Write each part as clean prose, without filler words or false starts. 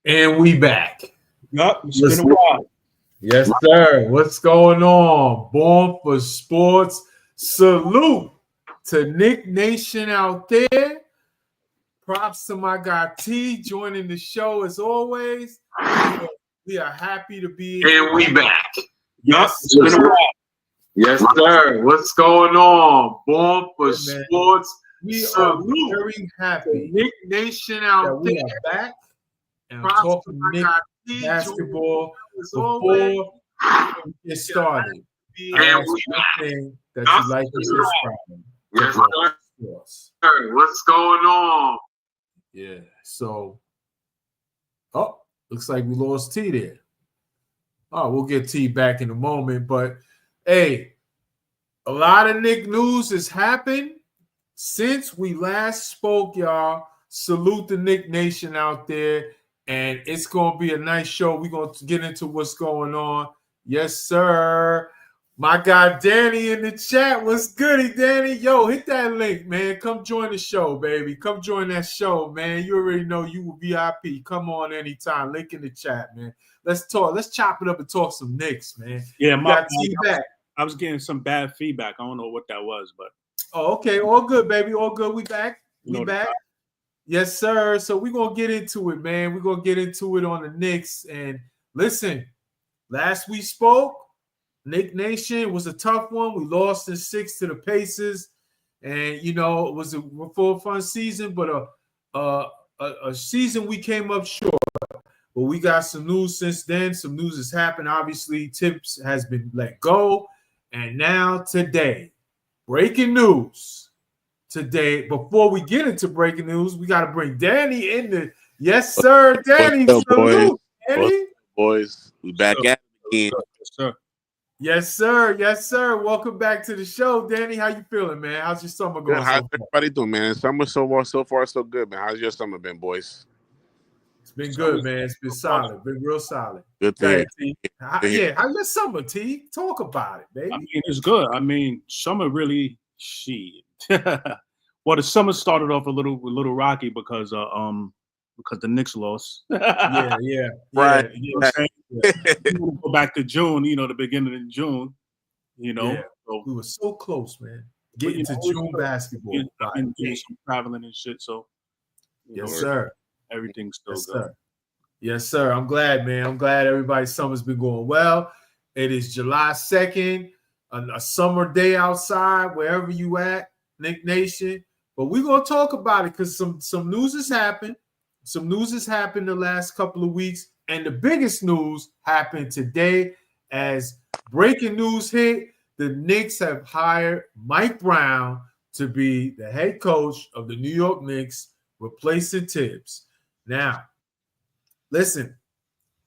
And we back. Yup, it's been a while. Yes, sir. What's going on? Born for Sports. Salute to Nick Nation out there. Props to my guy T joining the show as always. We are happy to be here. And we back. Yup, it's been a while. Yes, sir. What's going on? Born for Sports. We are very happy. Nick Nation out there. We are back. And I'm talking Nick basketball before we get started. And we think that you like to subscribe. Yes, sir. What's going on? Yeah. So, looks like we lost T there. Oh, we'll get T back in a moment. But hey, a lot of Nick news has happened since we last spoke, y'all. Salute the Nick Nation out there. And it's going to be a nice show. We're going to get into what's going on. Yes, sir. My guy Danny in the chat. What's goody, Danny? Yo, hit that link, man. Come join the show, baby. Come join that show, man. You already know you will VIP. Come on anytime. Link in the chat, man. Let's talk. Let's chop it up and talk some Knicks, man. Yeah, I was getting some bad feedback. I don't know what that was, but. Oh, okay. All good, baby. All good. We back. We back. Yes, sir. So we're going to get into it, man. We're going to get into it on the Knicks. And listen, last we spoke, Nick Nation was a tough one. We lost in 6 to the Pacers. And, it was a full fun season, but a season we came up short. But we got some news since then. Some news has happened. Obviously, Tibbs has been let go. And now today, breaking news. Today, before we get into breaking news, we got to bring Danny in the. Yes, sir, Danny. What's up, boys? Danny? Boys, we back at it again. Yes, sir. Yes, sir. Welcome back to the show, Danny. How you feeling, man? How's your summer going? How's everybody doing, man? Summer so far so good, man. How's your summer been, boys? It's been good, man. It's been solid. Been real solid. Good thing. How's your summer, T? Talk about it, baby. I mean, it's good. I mean, summer really shit. Well, the summer started off a little rocky because the Knicks lost. yeah. Right. You know what I'm saying? Go back to June, the beginning of June. Yeah. So, we were so close, man. Getting to June basketball. And doing some traveling and shit. So, yes, sir. Everything's still good. Sir. Yes, sir. I'm glad, man. I'm glad everybody's summer's been going well. It is July 2nd, a summer day outside, wherever you at, Nick Nation. But we're going to talk about it because some news has happened. Some news has happened the last couple of weeks. And the biggest news happened today as breaking news hit. The Knicks have hired Mike Brown to be the head coach of the New York Knicks, replacing Tibbs. Now, listen,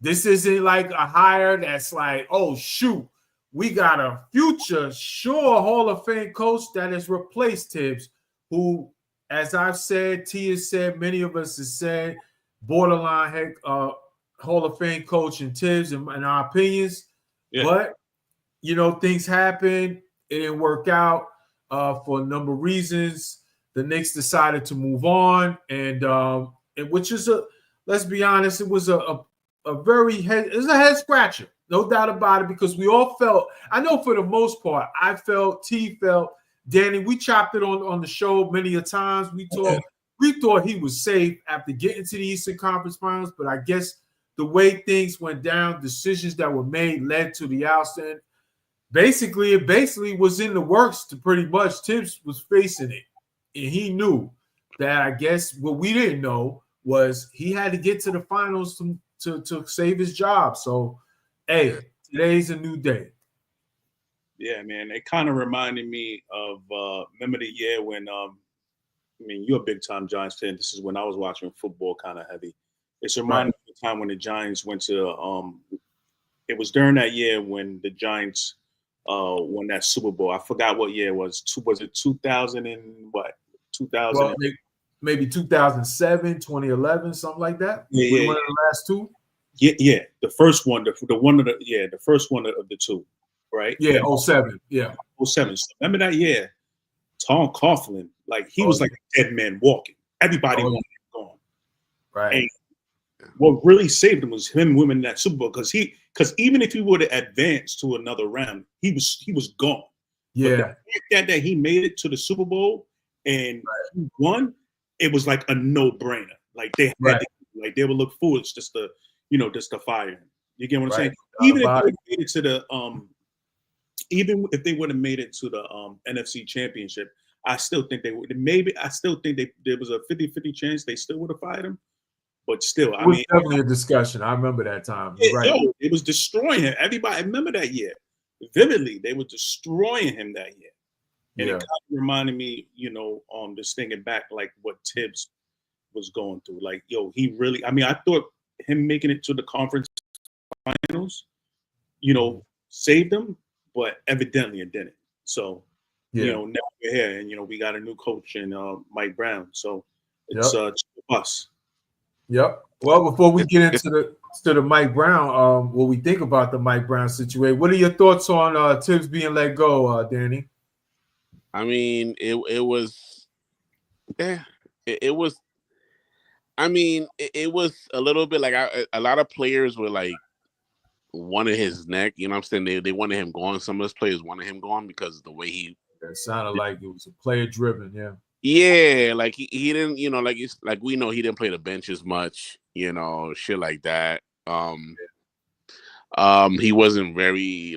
this isn't like a hire that's like, oh, shoot, we got a future sure Hall of Fame coach that has replaced Tibbs, who, as I've said, T has said, many of us have said, borderline head Hall of Fame coach and Tibbs in our opinions. Yeah. But, things happen. It didn't work out for a number of reasons. The Knicks decided to move on, and which is let's be honest, it was a head scratcher, no doubt about it, because we all felt. I know for the most part, I felt, T felt, Danny. We chopped it on the show many a times. We thought he was safe after getting to the Eastern Conference Finals, but I guess the way things went down, decisions that were made led to the outside. It basically was in the works to pretty much. Tibbs was facing it. And he knew that, I guess what we didn't know was he had to get to the finals to save his job. So, hey, today's a new day. Yeah, man. It kind of reminded me of remember the year when you're a big time Giants fan. This is when I was watching football kind of heavy. It's reminded me of the time when the Giants went to it was during that year when the Giants won that Super Bowl. I forgot what year it was. Was it 2000 and what? 2000. Well, maybe 2007, 2011, something like that. Yeah. One of the last two. Yeah. The first one, the first one of the two, right? Yeah, 07. Yeah. 07. So remember that year? Tom Coughlin, like he was like a dead man walking. Everybody wanted him gone. Right. What really saved him was him winning that Super Bowl because even if he would have advanced to another round, he was gone. Yeah. But the fact that he made it to the Super Bowl and he won, it was like a no-brainer. Like they had they would look foolish just to fire him. You get what I'm saying? Even if they made it to the even if they would have made it to the NFC Championship, I still think they would. I still think there was a 50-50 chance they still would have fired him. But still, it was definitely a discussion. I remember that time. It was destroying him. Everybody, I remember that year vividly. They were destroying him that year, and it kind of reminded me, just thinking back, like what Tibbs was going through. Like, he really. I mean, I thought him making it to the conference finals, saved him, but evidently it didn't. So, now we're here, and we got a new coach in Mike Brown. So it's us. Yep. Well, before we get into the Mike Brown, what we think about the Mike Brown situation, what are your thoughts on Tibbs being let go, Danny? I mean, it was a little bit like a lot of players were like wanted his neck. You know what I'm saying? They wanted him gone. Some of those players wanted him gone because of the way he. That sounded like it was a player driven. Yeah. Yeah, like he didn't, like we know he didn't play the bench as much, shit like that. He wasn't very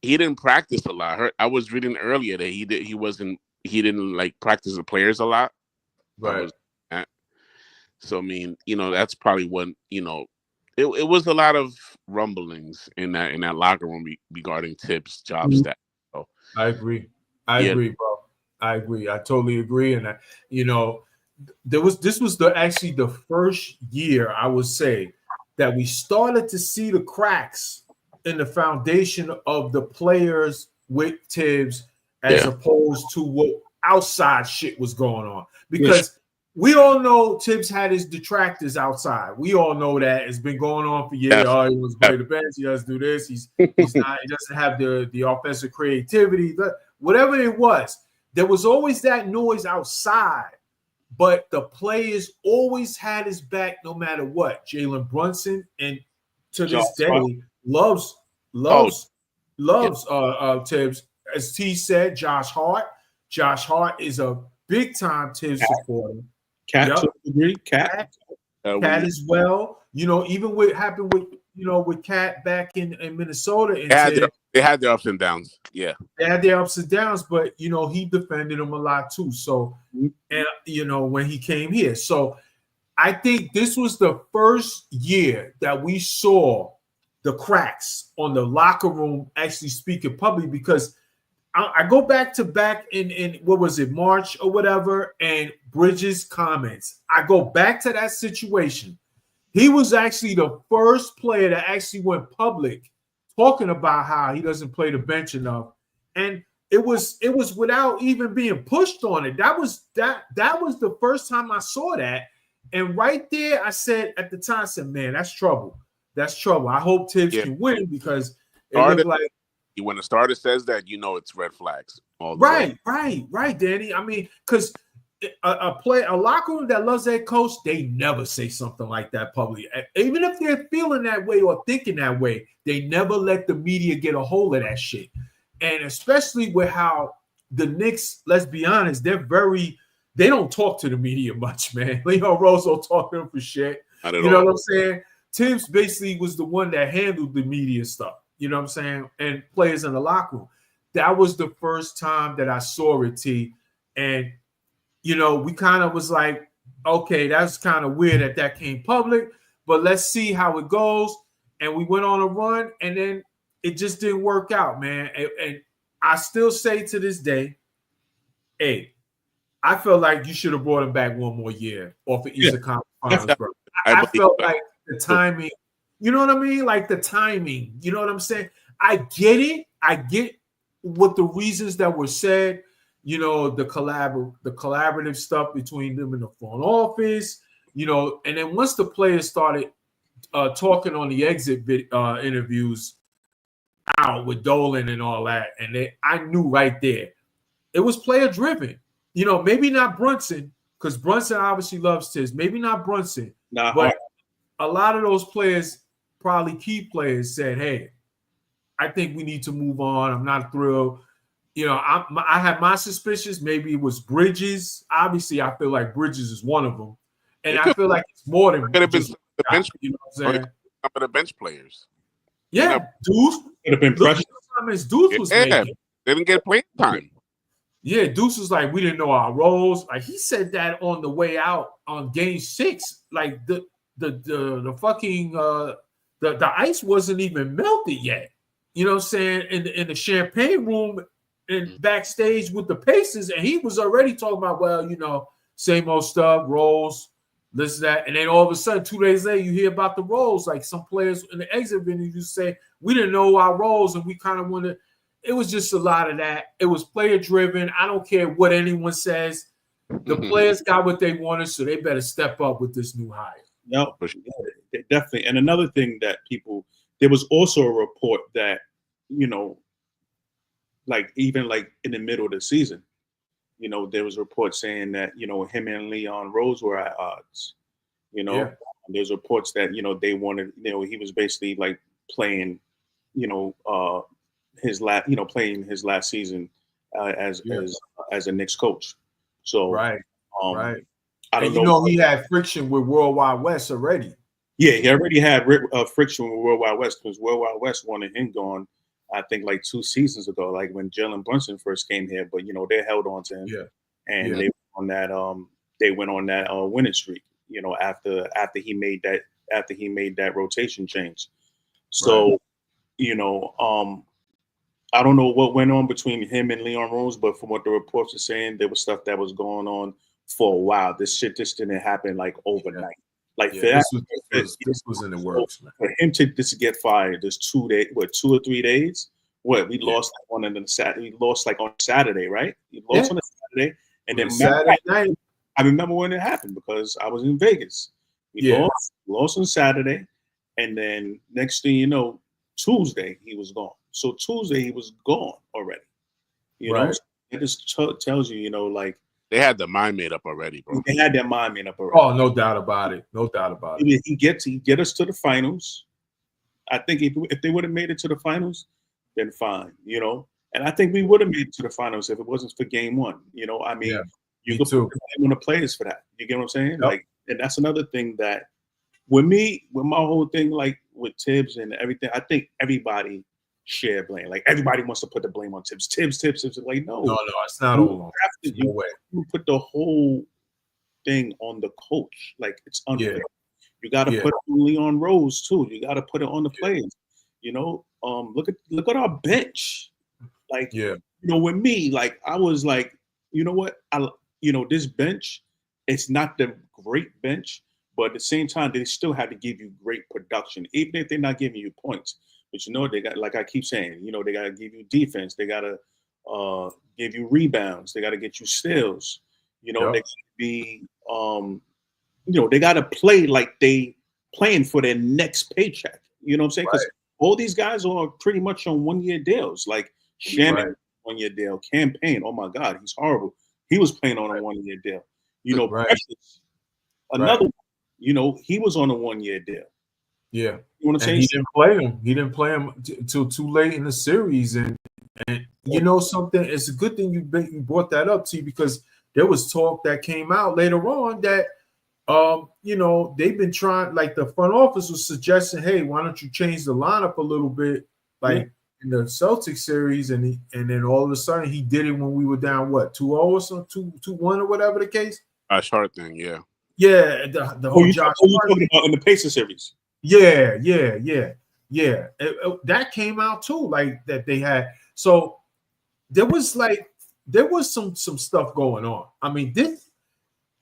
he didn't practice a lot. I was reading earlier that he didn't like practice the players a lot. Right. So I mean, that's probably what it was a lot of rumblings in that locker room regarding Tibbs' job status. So, I agree. I agree, bro. I agree. I totally agree. And this was actually the first year, I would say, that we started to see the cracks in the foundation of the players with Tibbs as opposed to what outside shit was going on. Because we all know Tibbs had his detractors outside. We all know that. It's been going on for years. Oh, he wants to play the bench. He doesn't do this. He doesn't have the offensive creativity. Whatever it was. There was always that noise outside, but the players always had his back no matter what. Jalen Brunson, and to this day, loves Tibbs. As T said, Josh Hart. Josh Hart is a big time Tibbs supporter. Cat as well. Even what happened with Cat back in Minnesota. They had their ups and downs. Yeah. They had their ups and downs, but he defended them a lot too. So, and when he came here. So I think this was the first year that we saw the cracks on the locker room actually speaking publicly, because I go back in what was it, March or whatever, and Bridges' comments. I go back to that situation. He was actually the first player that actually went public talking about how he doesn't play the bench enough. And it was without even being pushed on it. That was the first time I saw that. And right there, I said at the time, man, that's trouble. That's trouble. I hope Tibbs can win, because it looked like when the starter says that, it's red flags. Right, Danny. I mean, because a locker room that loves their coach, they never say something like that publicly. Even if they're feeling that way or thinking that way, they never let the media get a hold of that shit. And especially with how the Knicks, let's be honest, they don't talk to the media much, man. Leon Rose don't talk to them for shit. You know what I'm saying? Tibbs basically was the one that handled the media stuff. You know what I'm saying? And players in the locker room. That was the first time that I saw it, T. And we kind of was like, okay, that's kind of weird that came public, but let's see how it goes. And we went on a run, and then it just didn't work out, man. And I still say to this day, hey, I felt like you should have brought him back one more year off the Eastern Conference Finals, bro. I felt like the timing, you know what I mean? Like the timing, you know what I'm saying? I get it. I get what the reasons that were said. The collaborative stuff between them in the front office, and then once the players started talking on the exit interviews out with Dolan and all that, and I knew right there it was player driven. Maybe not Brunson, because Brunson obviously loves Tibbs. Maybe not Brunson, but a lot of those players, probably key players, said, "Hey, I think we need to move on. I'm not thrilled." You know, I had my suspicions. Maybe it was Bridges. Obviously, I feel like Bridges is one of them, and I feel like it's more than could have been just the bench. you know what I'm saying? Some of the bench players. Yeah, Deuce could have been pressure. Deuce was making. They didn't get playing time. Yeah, Deuce was like, we didn't know our roles. Like he said that on the way out on Game 6. Like the fucking the ice wasn't even melted yet. You know what I'm saying? In the champagne room and backstage with the Pacers, and he was already talking about, well, you know, same old stuff, roles, this, that, and then all of a sudden, 2 days later, you hear about the roles. Like some players in the exit interview say, we didn't know our roles, and we kind of wanted. It was just a lot of that. It was player driven. I don't care what anyone says. The players got what they wanted, so they better step up with this new hire. No, definitely. And another thing that there was also a report that, you know, like even like in the middle of the season, you know, there was a report saying that, you know, him and Leon Rose were at odds. You know, there's reports that, you know, they wanted, you know, he was basically like playing, you know, playing his last season as a Knicks coach. So right. I don't know. He had friction with World Wide West already. Yeah, he already had friction with World Wide West because World Wide West wanted him gone. I think like 2 seasons ago, like when Jalen Brunson first came here, but you know they held on to him, and they went on that winning streak. You know, after he made that rotation change. So, you know, I don't know what went on between him and Leon Rose, but from what the reports are saying, there was stuff that was going on for a while. This shit just didn't happen like overnight. Like this was in the works, man. For him to just get fired, there's 2 days, 2 or 3 days. We lost like on Saturday. We lost like on Saturday, right? We lost on a Saturday, and then Saturday night. I remember when it happened because I was in Vegas. We lost on Saturday, and then next thing you know, Tuesday he was gone. So Tuesday he was gone already. You know, it just tells you, you know, like. They had their mind made up already, bro. They had their mind made up already. Oh, no doubt about it. No doubt about it. He get us to the finals. I think if they would have made it to the finals, then fine, you know. And I think we would have made it to the finals if it wasn't for Game 1. You know, I mean, you could put on the players for that. You get what I'm saying? Yep. Like, and that's another thing that with my whole thing, like with Tibbs and everything, I think everybody share blame. Like everybody wants to put the blame on Tibbs. Tibbs. Like no, it's not all. You put the whole thing on the coach. Like it's unfair. Yeah. You got to put it on Leon Rose too. You got to put it on the players. You know, look at our bench. Like you know, with me, like I was like, you know what, this bench, it's not the great bench, but at the same time, they still had to give you great production, even if they're not giving you points. But you know, they got, like I keep saying, you know, they got to give you defense. They got to give you rebounds. They got to get you steals. You know, they got to be, you know, they got to play like they playing for their next paycheck. You know what I'm saying? Because all these guys are pretty much on 1-year deals. Like Shannon, 1-year deal. Campaign, oh my God, he's horrible. He was playing on a 1-year deal. You know, Precious, another one, you know, he was on a 1-year deal. Yeah, you know what I'm saying? He didn't play him. He didn't play him till too late in the series, and you know something. It's a good thing you brought that up, T, because there was talk that came out later on that you know, they've been trying. Like the front office was suggesting, hey, why don't you change the lineup a little bit, like in the Celtics series, and then all of a sudden he did it when we were down 2-0 or something, 2-1 or whatever the case. Josh Hart thing, yeah. Yeah, the whole Josh Hart. You talking about in the Pacers series? Yeah. That came out too, like that they had. So there was some stuff going on. I mean,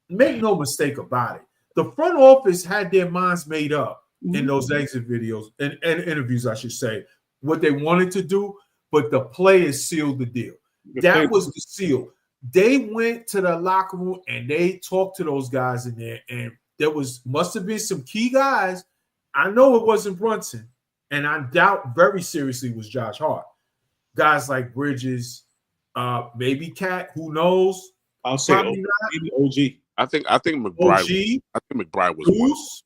make no mistake about it. The front office had their minds made up in those exit videos and interviews, I should say, what they wanted to do, but the players sealed the deal. That was the seal. They went to the locker room and they talked to those guys in there, and there must have been some key guys. I know it wasn't Brunson, and I doubt very seriously it was Josh Hart. Guys like Bridges, maybe Cat, who knows? I'll say maybe OG. I think McBride. OG, I think McBride was Bruce,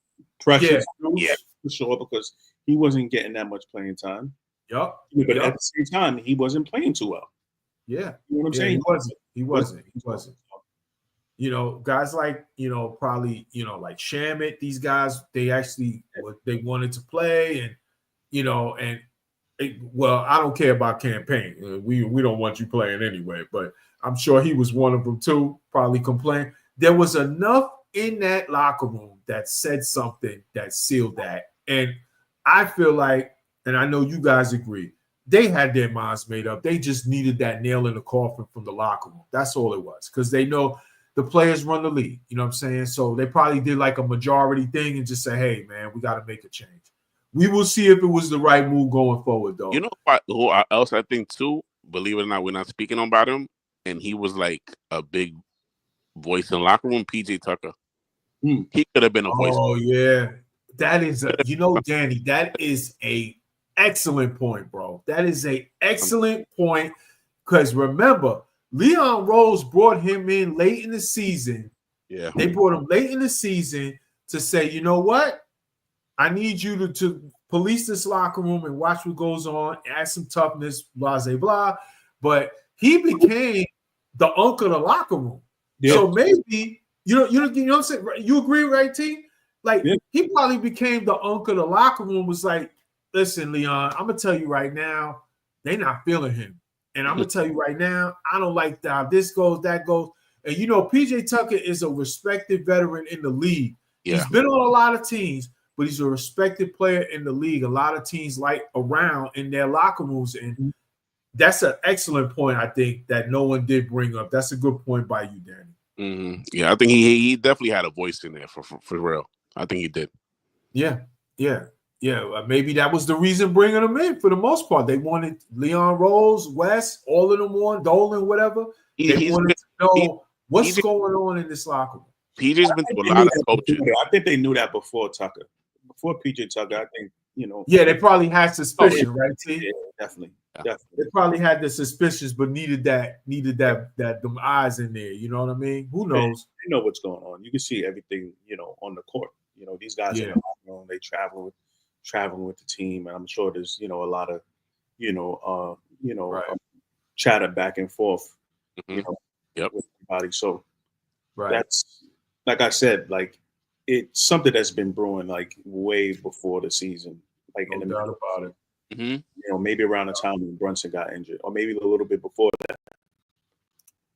pressure Yeah. for sure, because he wasn't getting that much playing time. Yup. But at the same time, he wasn't playing too well. Yeah. You know what I'm saying? He wasn't. You know, guys like, probably, like Shamit, these guys, they actually, they wanted to play and, well, I don't care about campaign. We don't want you playing anyway, but I'm sure he was one of them too, probably complained. There was enough in that locker room that said something that sealed that. And I feel like, and I know you guys agree, they had their minds made up. They just needed that nail in the coffin from the locker room. That's all it was, because they know the players run the league. You know what I'm saying? So they probably did like a majority thing and just say, hey, man, we got to make a change. We will see if it was the right move going forward, though. You know who else I think too? Believe it or not, we're not speaking about him, and he was like a big voice in the locker room. PJ Tucker. He could have been a voice. Oh yeah, that is Danny. That is a excellent point, bro. That is a excellent point, because remember, Leon Rose brought him in late in the season. Yeah, they brought him late in the season to say, you know what? I need you to police this locker room and watch what goes on, add some toughness, blah, blah, blah. But he became the uncle of the locker room. Yeah. So maybe, you know what I'm saying? You agree, right, T? Like, he probably became the uncle of the locker room, was like, listen, Leon, I'm going to tell you right now, they're not feeling him. And I'm going to tell you right now, I don't like that. This goes, that goes. And, PJ Tucker is a respected veteran in the league. Yeah. He's been on a lot of teams, but he's a respected player in the league. A lot of teams like around in their locker rooms. And that's an excellent point, I think, that no one did bring up. That's a good point by you, Danny. Mm-hmm. Yeah, I think he definitely had a voice in there for real. I think he did. Yeah. Maybe that was the reason bringing him in for the most part. They wanted Leon Rose, West, all of them on, Dolan, whatever. They wanted to know what's going on in this locker room. PJ's been through a lot of coaching. I think they knew that before Tucker. Before PJ Tucker, I think, Yeah, they probably had suspicion, right, T? Yeah, definitely. They probably had the suspicions, but needed that them eyes in there. You know what I mean? Who knows? They know what's going on. You can see everything, on the court. These guys in the locker room, they traveling with the team, and I'm sure there's, a lot of, chatter back and forth, with everybody. So that's, like I said, like, it's something that's been brewing like way before the season, like no doubt about it. Mm-hmm. Maybe around the time when Brunson got injured, or maybe a little bit before that.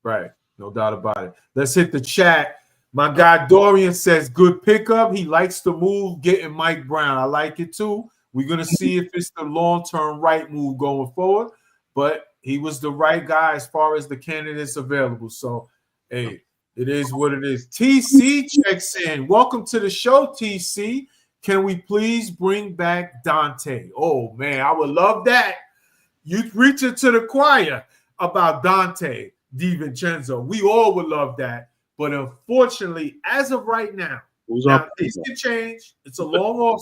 Right, no doubt about it. Let's hit the chat. My guy Dorian says, good pickup. He likes the move, getting Mike Brown. I like it too. We're going to see if it's the long-term right move going forward, but he was the right guy as far as the candidates available. So, hey, it is what it is. TC checks in. Welcome to the show, TC. Can we please bring back Dante? Oh, man, I would love that. You reaching to the choir about Dante DiVincenzo. We all would love that. But unfortunately, as of right now things can change. It's a long off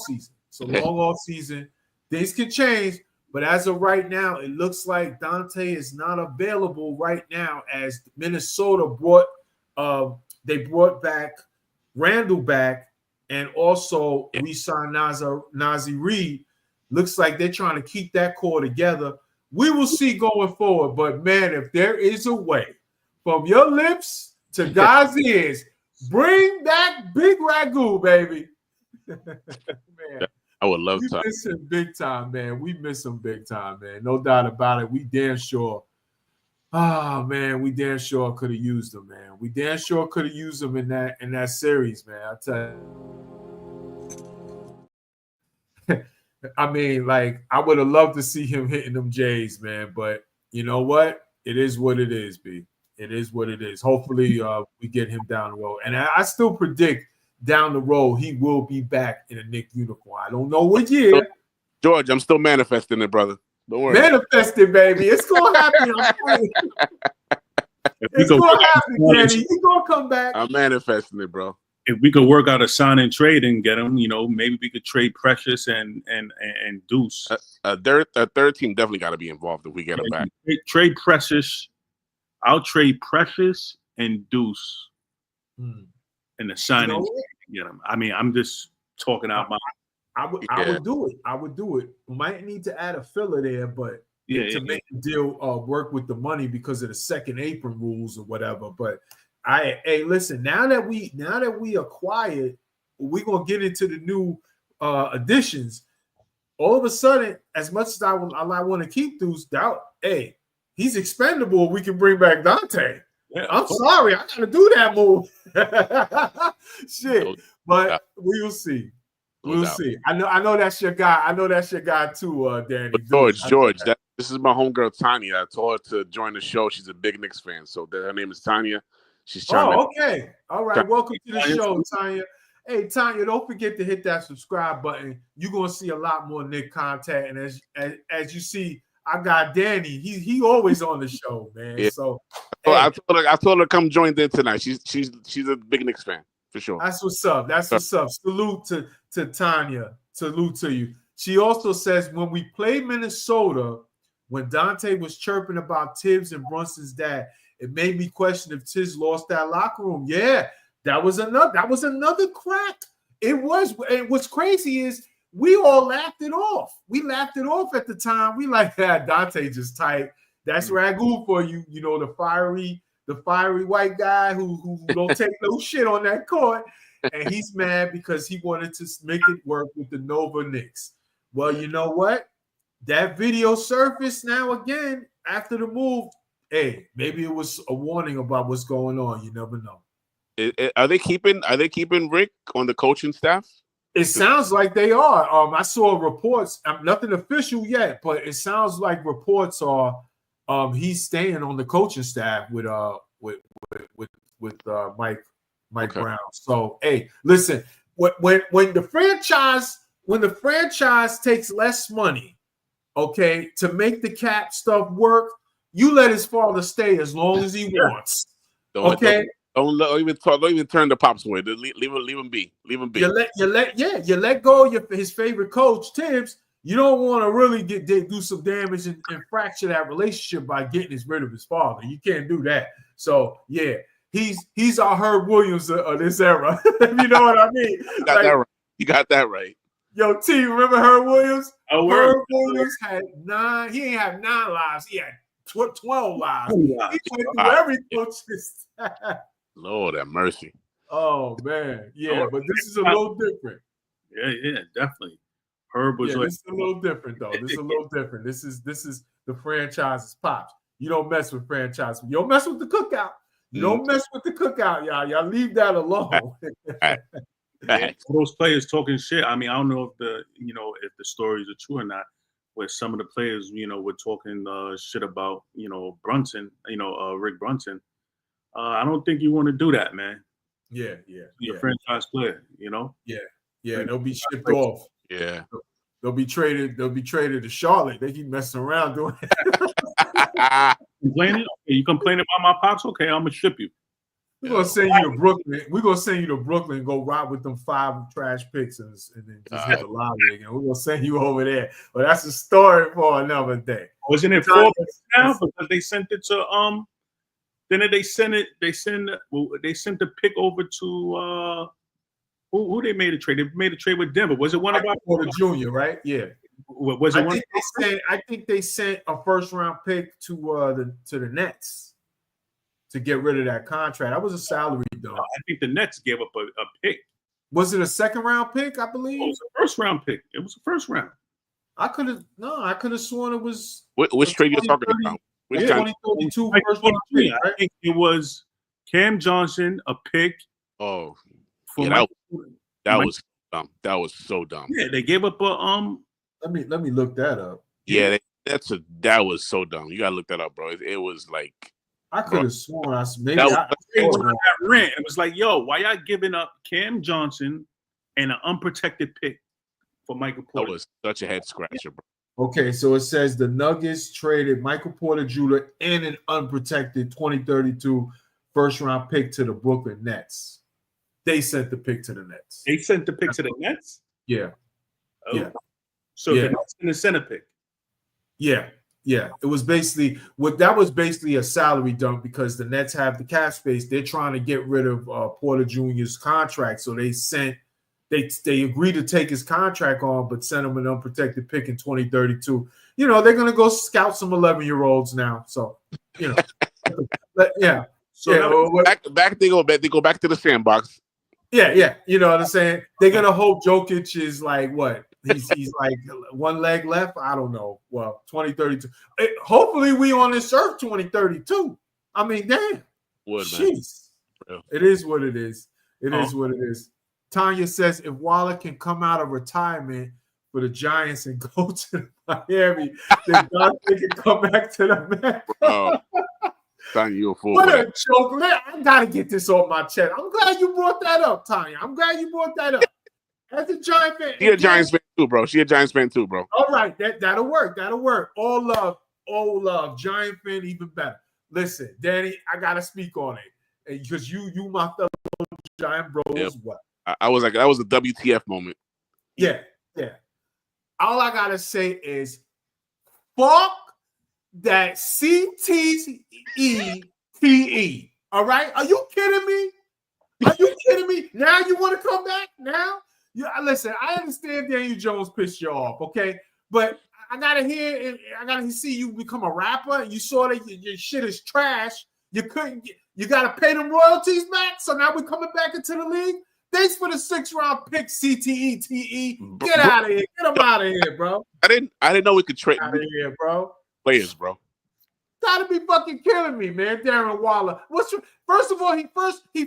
season. Things can change. But as of right now, it looks like Dante is not available right now, as Minnesota brought back Randall back, and also re-signed Nazi Reed. Looks like they're trying to keep that core together. We will see going forward. But, man, if there is a way from your lips to God's ears, bring back Big Ragu, baby. Man, I would love to. We miss him big time, man. We miss him big time, man. No doubt about it. We damn sure. Oh, man, we damn sure could have used him, man. We damn sure could have used him in that series, man. I tell you. I mean, like, I would have loved to see him hitting them J's, man. But you know what? It is what it is, B. It is what it is. Hopefully, we get him down the road. And I still predict down the road he will be back in a Knicks uniform. I don't know what year. George, I'm still manifesting it, brother. Don't worry. Manifest it, baby. It's going to happen. It's going to happen, Kenny. He's going to come back. I'm manifesting it, bro. If we could work out a sign and trade and get him, maybe we could trade Precious and Deuce. A third team definitely got to be involved if we get him back. Trade Precious. I'll trade Precious and Deuce and the sign and get him. I mean, I'm just talking out my. I would do it. I would do it. Might need to add a filler there, but to make the deal work with the money because of the second apron rules or whatever. But listen, now that we acquired, we're gonna get into the new additions. All of a sudden, as much as I want to keep Deuce, he's expendable. We can bring back Dante. Yeah, I'm sorry, I gotta do that move. Shit, but we'll see. We'll see. I know that's your guy. I know that's your guy too, Danny. George. This is my homegirl Tanya. I told her to join the show. She's a big Knicks fan, so her name is Tanya. She's trying. Okay. All right. Welcome to the show, Tanya. Hey, Tanya, don't forget to hit that subscribe button. You're gonna see a lot more Knick content, and as you see, I got Danny. He always on the show, man. Yeah. So I told her to come join in tonight. She's a big Knicks fan for sure. That's what's up. That's what's up. Salute to Tanya. Salute to you. She also says when we played Minnesota, when Dante was chirping about Tibbs and Brunson's dad, it made me question if Tibbs lost that locker room. Yeah, that was another crack. It was. And what's crazy is we all laughed it off. We laughed it off at the time. We like that Dante just tight. That's Ragu for you. You know, the fiery white guy who don't take no shit on that court. And he's mad because he wanted to make it work with the Nova Knicks. Well, you know what? That video surfaced now again after the move. Hey, maybe it was a warning about what's going on. You never know. Are they keeping Rick on the coaching staff? It sounds like they are. I saw reports. Nothing official yet, but it sounds like reports are he's staying on the coaching staff with Mike Brown. So hey, listen, when the franchise takes less money, okay, to make the cap stuff work, you let his father stay as long as he wants. Don't even turn the pops away. Leave him be. You let go of his favorite coach, Tibbs. You don't want to really do some damage and fracture that relationship by getting rid of his father. You can't do that. So yeah, he's our Herb Williams of this era. You know what I mean? You got that right. Yo, T, remember Herb Williams? Herb Williams had 9. He ain't have 9 lives. He had 12 lives. He went through every coach's staff. Lord have mercy. Oh man, yeah, but this is a little different. Yeah, definitely. Herb was this is a little different though. This is a little different. This is the franchise's pops. You don't mess with franchise. You don't mess with the cookout. You don't mess with the cookout, y'all. Y'all leave that alone. Those players talking shit. I mean, I don't know if the stories are true or not. Where some of the players, were talking shit about, Brunson, Rick Brunson. I don't think you want to do that, man. Yeah. You're a franchise player, Yeah. They'll be shipped off. Yeah. They'll be traded to Charlotte. They keep messing around doing it. Complaining? Okay, you complaining about my pops? Okay, I'm gonna ship you. We're gonna send you to Brooklyn. We're gonna send you to Brooklyn and go ride with them 5 trash picks and then just hit the lottery again. We're gonna send you over there. But that's a story for another day. Wasn't it 4 picks now? Because they sent it to Then they sent the pick over to who they made a trade. They made a trade with Denver. Was it one of our Porter Jr., right? Yeah. Was it one? I think they sent a first round pick to the Nets to get rid of that contract. That was a salary though. I think the Nets gave up a pick. Was it a second round pick? I believe it was a first round pick. It was a first round. I could have sworn it was. Which trade you're talking about? Which 2032 first round pick, right? I think it was Cam Johnson, a pick. Oh, yeah, that was dumb. That was so dumb. Yeah, they gave up a Let me look that up. Yeah, that was so dumb. You gotta look that up, bro. It was like I could have sworn it was like, yo, why y'all giving up Cam Johnson and an unprotected pick for Michael Porter? That was such a head scratcher, bro. Okay, so it says the Nuggets traded Michael Porter Jr. and an unprotected 2032 first round pick to the Brooklyn Nets. They sent the pick to the Nets. They sent the pick to the Nets? Yeah. Oh. Yeah. So the Nets in the center pick. Yeah. It was basically a salary dump because the Nets have the cap space. They're trying to get rid of Porter Jr.'s contract. So they sent they agreed to take his contract on, but send him an unprotected pick in 2032. You know, they're gonna go scout some 11-year-olds now. So, you know, yeah. So back they go back to the sandbox. Yeah. You know what I'm saying? They're gonna hope Jokic is like what? He's like one leg left. I don't know. Well, 2032. Hopefully we on this earth 2032. I mean, damn. Jeez. It is what it is. It is what it is. Tanya says if Waller can come out of retirement for the Giants and go to Miami, then Dante can come back to the Mets. Tanya, you a fool. What a joke, man. I gotta get this off my chest. I'm glad you brought that up, Tanya. I'm glad you brought that up. As a Giant fan. She a Giants fan too, bro. She a Giants fan too, bro. All right, that'll work. That'll work. All love. Giant fan even better. Listen, Danny, I gotta speak on it. Because you my fellow Giant bro as well. I was like, that was a WTF moment. Yeah. All I gotta say is fuck that CTETE. All right? Are you kidding me? Are you kidding me? Now you want to come back? Now? Listen, I understand Daniel Jones pissed you off, okay? But I gotta see you become a rapper and you saw that your shit is trash. You gotta pay them royalties back. So now we're coming back into the league. Thanks for the 6th-round pick, CTETE. Get out of here. Get them out of here, bro. I didn't know we could trade out of here, bro. Players, bro. Gotta be fucking killing me, man. Darren Waller. First of all, he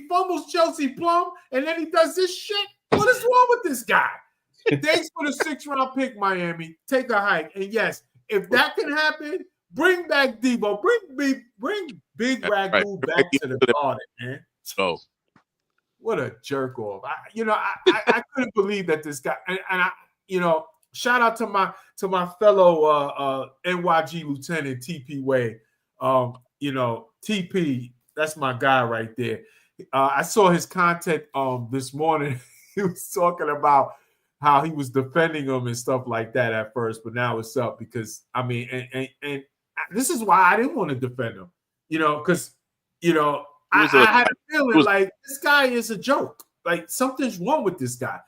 fumbles Chelsea Plum, and then he does this shit. What is wrong with this guy? Thanks for the 6th-round pick, Miami. Take a hike. And yes, if that can happen, bring back Debo. Bring Big Ragu back to the Garden, man. So. What a jerk off! I couldn't believe that this guy shout out to my fellow NYG lieutenant TP Wade. TP, that's my guy right there. I saw his content this morning. He was talking about how he was defending him and stuff like that at first, but now it's up because I mean, and this is why I didn't want to defend him. Because I had a feeling like this guy is a joke. Like something's wrong with this guy.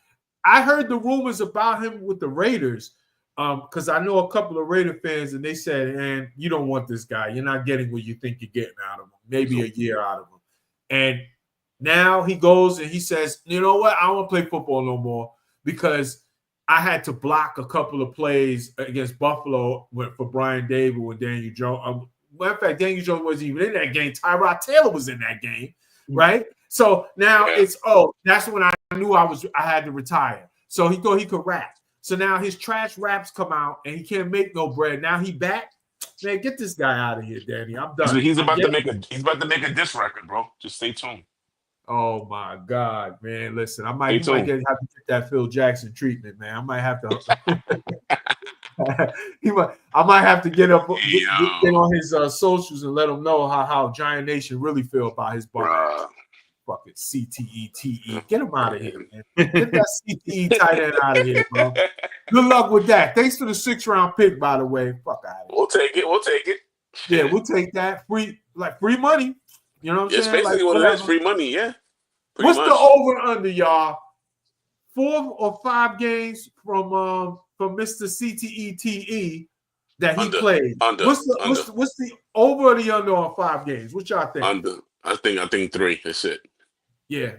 I heard the rumors about him with the Raiders because I know a couple of Raider fans, and they said, "And you don't want this guy. You're not getting what you think you're getting out of him. Maybe a year out of him." And now he goes and he says, "You know what? I don't want to play football no more because I had to block a couple of plays against Buffalo for Brian Daboll with Daniel Jones." Matter of fact, Daniel Jones wasn't even in that game. Tyrod Taylor was in that game, right? So now that's when I knew I had to retire. So he thought he could rap. So now his trash raps come out and he can't make no bread. Now he back. Man, get this guy out of here, Danny. I'm done. He's about to make a diss record, bro. Just stay tuned. Oh my God, man! Listen, I might have to get that Phil Jackson treatment, man. I might have to. I might have to get on his socials and let him know how Giant Nation really feel about his bar. Fucking CTETE. Get him out of here, man. Get that CTE tight end out of here, bro. Good luck with that. Thanks for the 6th-round pick, by the way. Fuck out of here. We'll take it. Yeah, we'll take that. Free money. You know what I'm saying? It's basically what it is. Free money, yeah. What's the over under, y'all? 4 or 5 games from Mr. CTETE that he played. Under. What's the over or the under on 5 games? What y'all think? Under. I think 3. That's it. Yeah.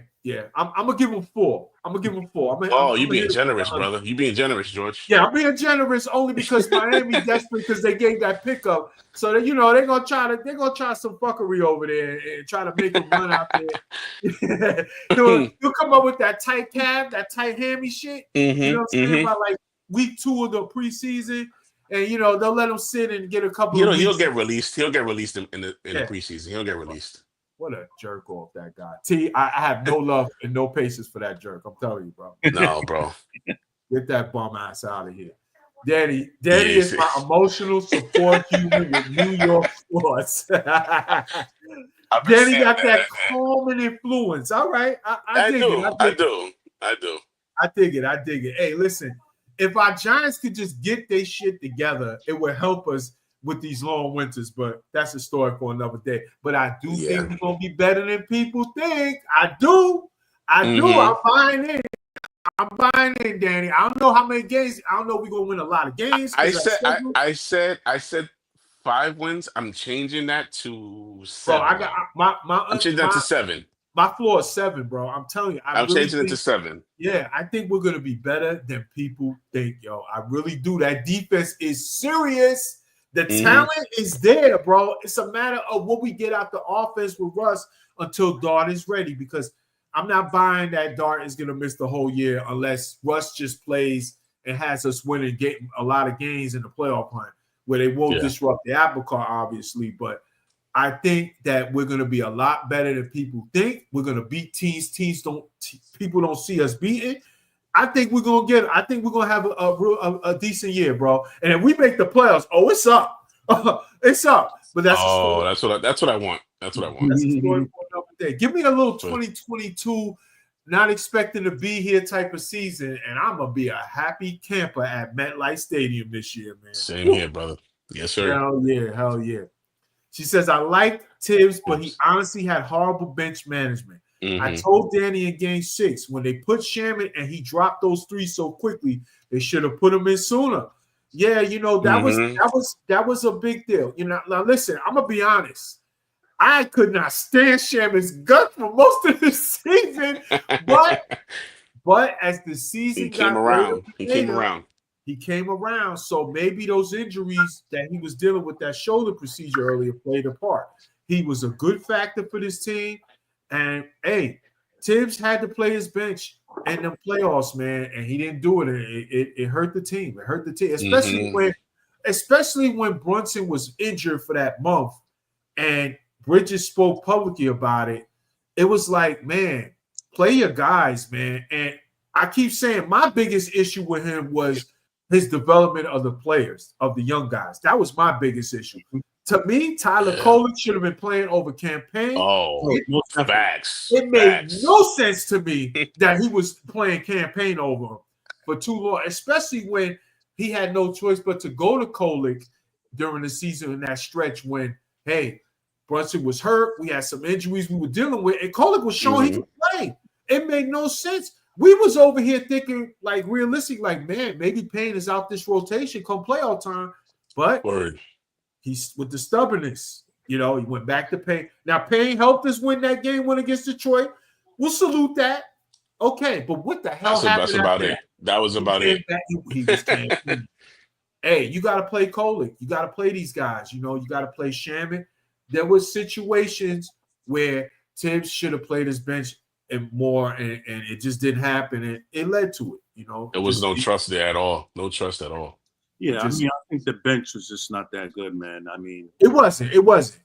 I'm gonna give him 4. You're being generous, brother. You being generous, George. Yeah, I'm being generous only because Miami desperate because they gave that pickup. So that they're gonna try some fuckery over there and try to make him run out there. He'll come up with that tight calf, that tight hammy shit. Mm-hmm, you know what I'm saying? About like week 2 of the preseason, and they'll let him sit and get a couple. He'll get released. He'll get released in the preseason. He'll get released. What a jerk off that guy. I have no love and no patience for that jerk. I'm telling you, bro. No, bro. Get that bum ass out of here. Danny is my emotional support human with New York sports. Danny got that calming influence. All right. I dig it. I dig it. Hey, listen, if our Giants could just get their shit together, it would help us with these long winters, but that's a story for another day. But I do think we're gonna be better than people think. I do. I'm buying in. I'm buying in, Danny. I don't know how many games. I don't know if we're gonna win a lot of games. I said 5 wins. I'm changing that to Bro, 7 I got now. I'm my changing that to 7. my floor is 7, bro. I'm telling you, I I'm really changing it to think, 7. yeah, I think we're gonna be better than people think, yo. I really do. That defense is serious. The talent is there, bro. It's a matter of what we get out the offense with Russ until Dart is ready. Because I'm not buying that Dart is gonna miss the whole year unless Russ just plays and has us winning a lot of games in the playoff hunt where they won't disrupt the apple cart, obviously, but. I think that we're going to be a lot better than people think. We're going to beat teams. People don't see us beating. I think we're going to have a decent year, bro. And if we make the playoffs, it's up. It's up. But that's a story. That's what I want. That's what I want. That's a story for another day. Give me a little 2022, not expecting to be here type of season, and I'm gonna be a happy camper at MetLife Stadium this year, man. Same here, brother. Yes, sir. Hell yeah. She says, I liked Tibbs, but he honestly had horrible bench management. I told Danny in game 6, when they put Shaman and he dropped those 3 so quickly, they should have put him in sooner. Yeah, that was a big deal. Now listen, I'm gonna be honest. I could not stand Shaman's gut for most of the season, but as the season came around. He came around. So maybe those injuries that he was dealing with, that shoulder procedure earlier, played a part. He was a good factor for this team. And, hey, Tibbs had to play his bench in the playoffs, man, and he didn't do it. It hurt the team. It hurt the team, especially when Brunson was injured for that month and Bridges spoke publicly about it. It was like, man, play your guys, man. And I keep saying my biggest issue with him was his development of the players, of the young guys. That was my biggest issue. To me, Tyler Kolek should have been playing over Campaign. Facts. It made no sense to me that he was playing Campaign over him for too long, especially when he had no choice but to go to Kolek during the season in that stretch when, hey, Brunson was hurt. We had some injuries we were dealing with, and Kolek was showing he could play. It made no sense. We was over here thinking, like, realistic, like, man, maybe Payne is out this rotation come playoff time. But he's with the stubbornness. He went back to Payne. Now, Payne helped us win that game one against Detroit. We'll salute that. Okay, but what the hell happened? That's about it. That was about it. He was hey, you got to play Kolek. You got to play these guys. You got to play Shaman. There were situations where Tibbs should have played his bench and more, and it just didn't happen, and it led to it. There was no trust there at all. No trust at all. Yeah, I think the bench was just not that good, man. I mean, it wasn't. It wasn't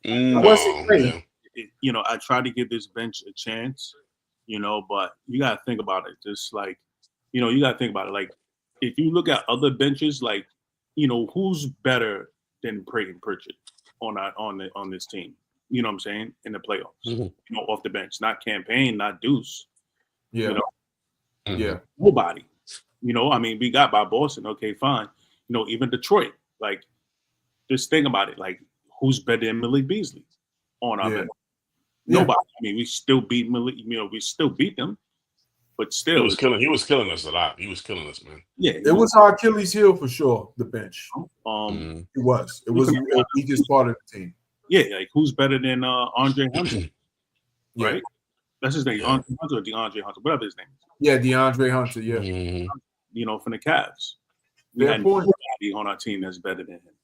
great. Yeah. I tried to give this bench a chance, but you got to think about it. Just like, you got to think about it. Like, if you look at other benches, like, who's better than Creighton Pritchard on this team? You know what I'm saying? In the playoffs, off the bench, not Campaign, not Deuce. Yeah. Yeah. Nobody. I mean, we got by Boston. Okay, fine. Even Detroit. Like, just think about it. Like, who's better than Malik Beasley on our bench? Nobody. I mean, we still beat Malik. We still beat them, but still, he was killing us a lot. He was killing us, man. Yeah, it was our Achilles heel for sure. The bench. It was. It was the weakest part of the team. Yeah, like who's better than Andre Hunter? Right? That's his name. Yeah. Andre Hunter or DeAndre Hunter, whatever his name is. Yeah, DeAndre Hunter, yeah. From the Cavs. We had nobody on our team that's better than him.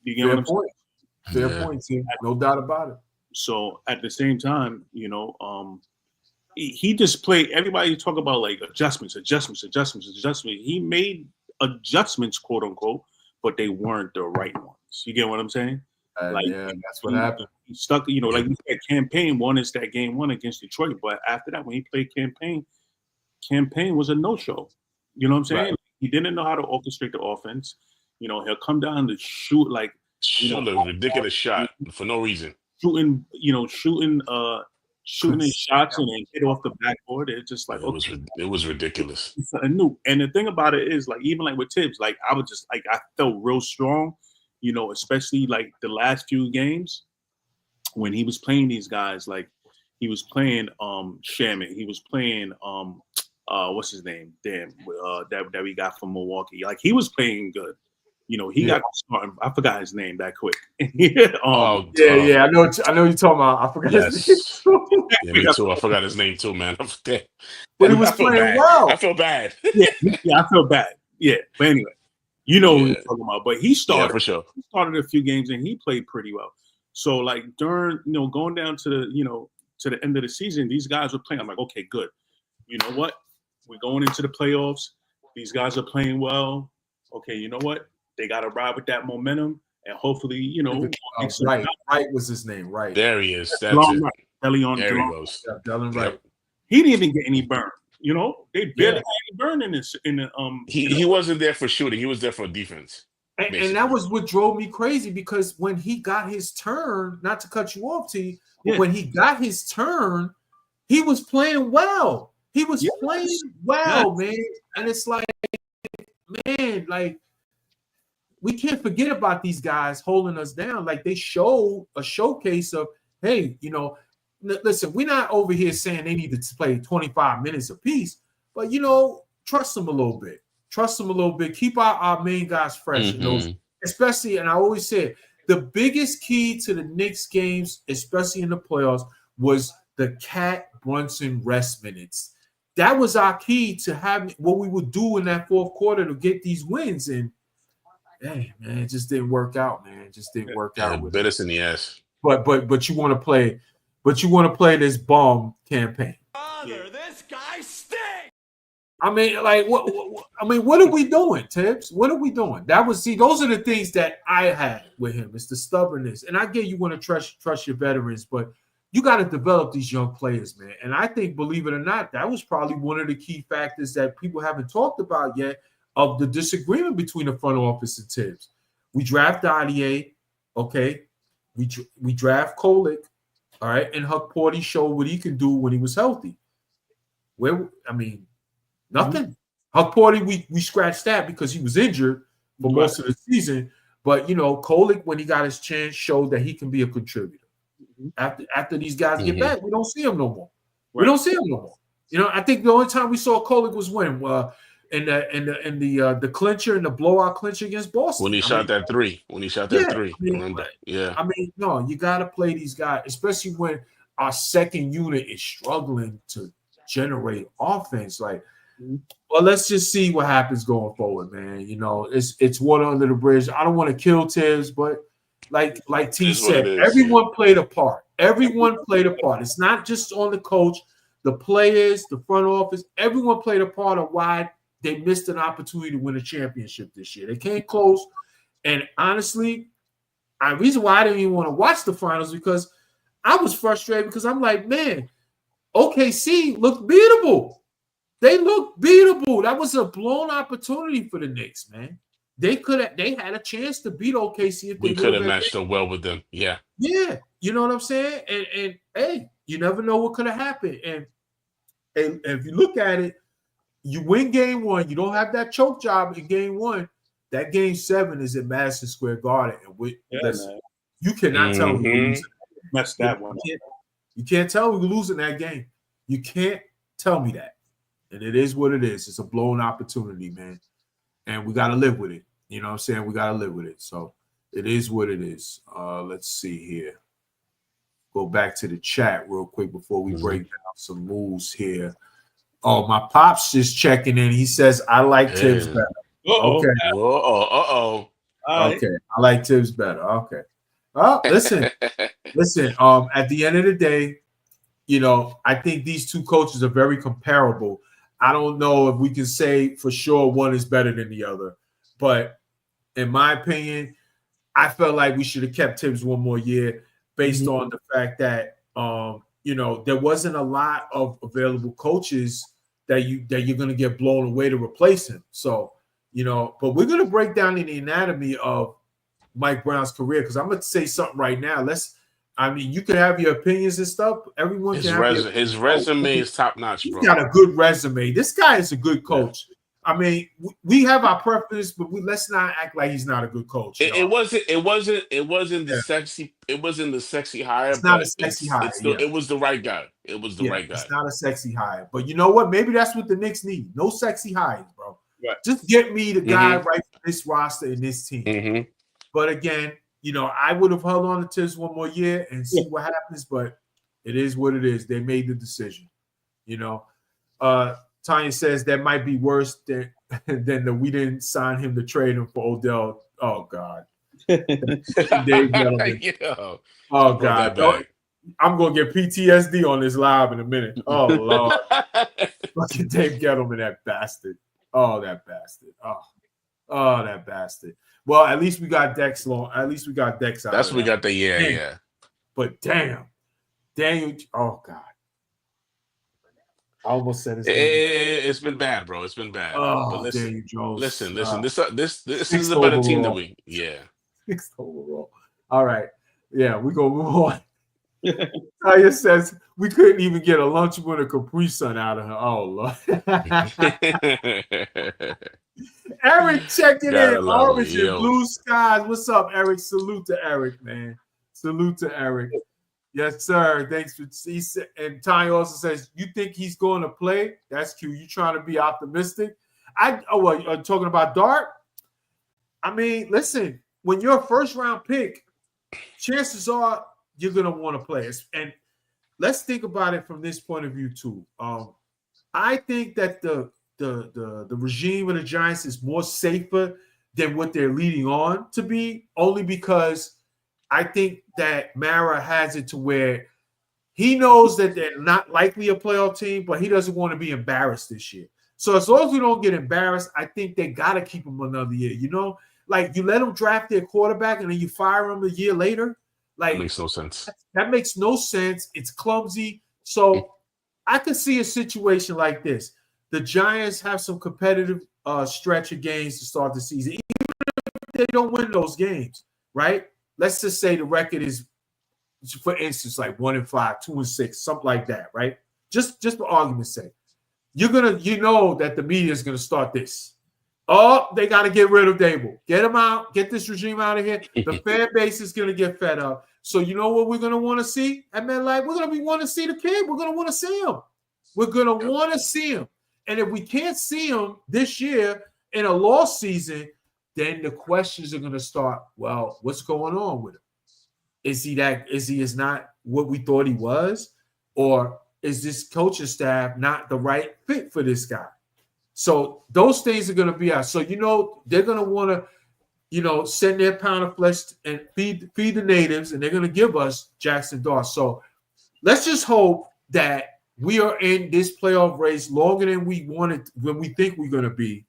You get what I'm saying? Fair point, team. No doubt about it. So at the same time, he just played. Everybody talk about like adjustments. He made adjustments, quote unquote, but they weren't the right ones. You get what I'm saying? That's what happened. He stuck, like you said, Campaign won us that game 1 against Detroit. But after that, when he played Campaign was a no-show. You know what I'm saying? Right. He didn't know how to orchestrate the offense. He'll come down to shoot like a ridiculous shot for no reason. Shooting his shots and then hit off the backboard. It's just like it was ridiculous. And the thing about it is, like, even like with Tibbs, like I was just like I felt real strong, especially like the last few games when he was playing these guys. Like he was playing Shaman, he was playing what's his name? Damn, that we got from Milwaukee. Like he was playing good. You know, he got starting. I forgot his name that quick. Yeah. I know you're talking about. I forgot his name. Yeah, me too. I forgot his name too, man. But he was playing well. I feel bad. yeah, I feel bad. Yeah, but anyway, you know what we're talking about. But he started. Yeah, for sure. He started a few games and he played pretty well. So like during, going down to the, to the end of the season, these guys were playing. I'm like, okay, good. You know what? We're going into the playoffs. These guys are playing well. Okay, you know what? They got to ride with that momentum, and hopefully, Wright was his name, right? There he is. That's it. it. There he goes. Yeah, Delon Wright. He didn't even get any burn. They barely had any burn in this. He wasn't there for shooting. He was there for defense. And that was what drove me crazy, because when he got his turn, not to cut you off, T, but when he got his turn, he was playing well. He was playing well, man. And it's like, man, like, we can't forget about these guys holding us down. Like, they showed a showcase of, hey, listen, we're not over here saying they need to play 25 minutes apiece, but, trust them a little bit. Trust them a little bit. Keep our main guys fresh. Especially, and I always say, the biggest key to the Knicks games, especially in the playoffs, was the Cat Brunson rest minutes. That was our key to having what we would do in that fourth quarter to get these wins. And hey, man, it just didn't work out, man. It just didn't work out. Bit us in the ass. But you want to play, this bomb campaign. Father, this guy stinks. I mean, like, what are we doing, Tibbs? What are we doing? Those are the things that I had with him. It's the stubbornness. And I get you want to trust your veterans, but you got to develop these young players, man. And I think, believe it or not, that was probably one of the key factors that people haven't talked about yet of the disagreement between the front office and Tibbs. We draft Dante, okay? We draft Kolick, all right? And Huck Porty showed what he could do when he was healthy. Nothing. Huck Porty, we scratched that because he was injured for most of the season. But, Kolick, when he got his chance, showed that he can be a contributor. After these guys get back, we don't see him no more. We don't see him no more. I think the only time we saw Kolick was when in the clincher, in the blowout clincher against Boston. When he shot that three. Remember? Yeah. No, you got to play these guys, especially when our second unit is struggling to generate offense. Like, well, let's just see what happens going forward, man. It's water under the bridge. I don't want to kill Tibbs, but like T said, everyone played a part. Everyone played a part. It's not just on the coach, the players, the front office. Everyone played a part of why they missed an opportunity to win a championship this year. They came close. And honestly, the reason why I didn't even want to watch the finals because I was frustrated because I'm like, man, OKC looked beatable. They looked beatable. That was a blown opportunity for the Knicks, man. They had a chance to beat OKC if we could have matched up well with them. Yeah. Yeah. You know what I'm saying? And hey, you never know what could have happened. And if you look at it, you win game one, you don't have that choke job in game one. That game 7 is at Madison Square Garden. And you cannot tell me we're losing. Messed that one. You can't tell me we're losing that game. You can't tell me that. And it is what it is. It's a blown opportunity, man. And we got to live with it. You know what I'm saying? We got to live with it. So it is what it is. Let's see here. Go back to the chat real quick before we break down some moves here. Oh, my Pop's just checking in. He says, I like Tibbs better. Okay. Right. Okay. I like Tibbs better. Okay. Well, listen. At the end of the day, I think these two coaches are very comparable. I don't know if we can say for sure one is better than the other. But in my opinion, I felt like we should have kept Tibbs one more year based on the fact that, there wasn't a lot of available coaches that you're going to get blown away to replace him. So, but we're going to break down in the anatomy of Mike Brown's career because I'm going to say something right now. You can have your opinions and stuff. Everyone can have his resume is top notch, bro. He's got a good resume. This guy is a good coach. I mean, we have our preference, but let's not act like he's not a good coach. It wasn't the Yeah. sexy. It wasn't the sexy hire, It's not a but sexy it's hire. still it was the right guy. It was the right guy. It's not a sexy hire. But you know what? Maybe that's what the Knicks need. No sexy hires, bro. Right. Just get me the guy right for this roster and this team. But again, you know, I would have held on to Tibbs one more year and see what happens, but it is what it is. They made the decision. You know, Tanya says that might be worse than we didn't sign him to trade him for Odell. Oh God. Oh God. I'm gonna get PTSD on this live in a minute. Oh Lord. Fucking Dave Gettleman, that bastard. Oh, that bastard. Oh, that bastard. Well, at least we got Dex long. At least we got Dex out. That's what we got the yeah. But damn. Daniel. Oh God. I almost said it's been bad, bro. It's been bad. Oh, but listen, Daniel Jones. Listen. This is a better team than we. Yeah. 6th overall. All right. Yeah, we're gonna move on. Tanya says we couldn't even get a Lunchable and a Capri Sun out of her. Oh Lord. Eric checking in. Orange and blue skies. What's up, Eric? Salute to Eric, man. Salute to Eric. Yes, sir. Thanks for and Tanya also says, you think he's going to play? That's cute. You trying to be optimistic? Talking about Dart? I mean, listen, when you're a first round pick, chances are you're gonna want to play. And let's think about it from this point of view too. I think that the regime of the Giants is more safer than what they're leading on to be, only because I think that Mara has it to where he knows that they're not likely a playoff team, but he doesn't want to be embarrassed this year. So as long as we don't get embarrassed, I think they got to keep him another year. You know, like you let them draft their quarterback and then you fire him a year later. Like, that makes no sense. That makes no sense. It's clumsy. So I could see a situation like this. The Giants have some competitive stretch of games to start the season. Even if they don't win those games, right? Let's just say the record is, for instance, like 1-5, 2-6, something like that, right? Just for argument's sake. You know that the media is gonna start this. Oh, they got to get rid of Dable. Get him out. Get this regime out of here. The fan base is going to get fed up. So you know what we're going to want to see at MetLife? We're going to want to see the kid. We're going to want to see him. We're going to want to see him. And if we can't see him this year in a lost season, then the questions are going to start, well, what's going on with him? Is he not what we thought he was? Or is this coaching staff not the right fit for this guy? So those things are going to be out. So, you know, they're going to want to, you know, send their pound of flesh and feed the natives, and they're going to give us Jackson Dart. So let's just hope that we are in this playoff race longer than we wanted, when we think we're going to be,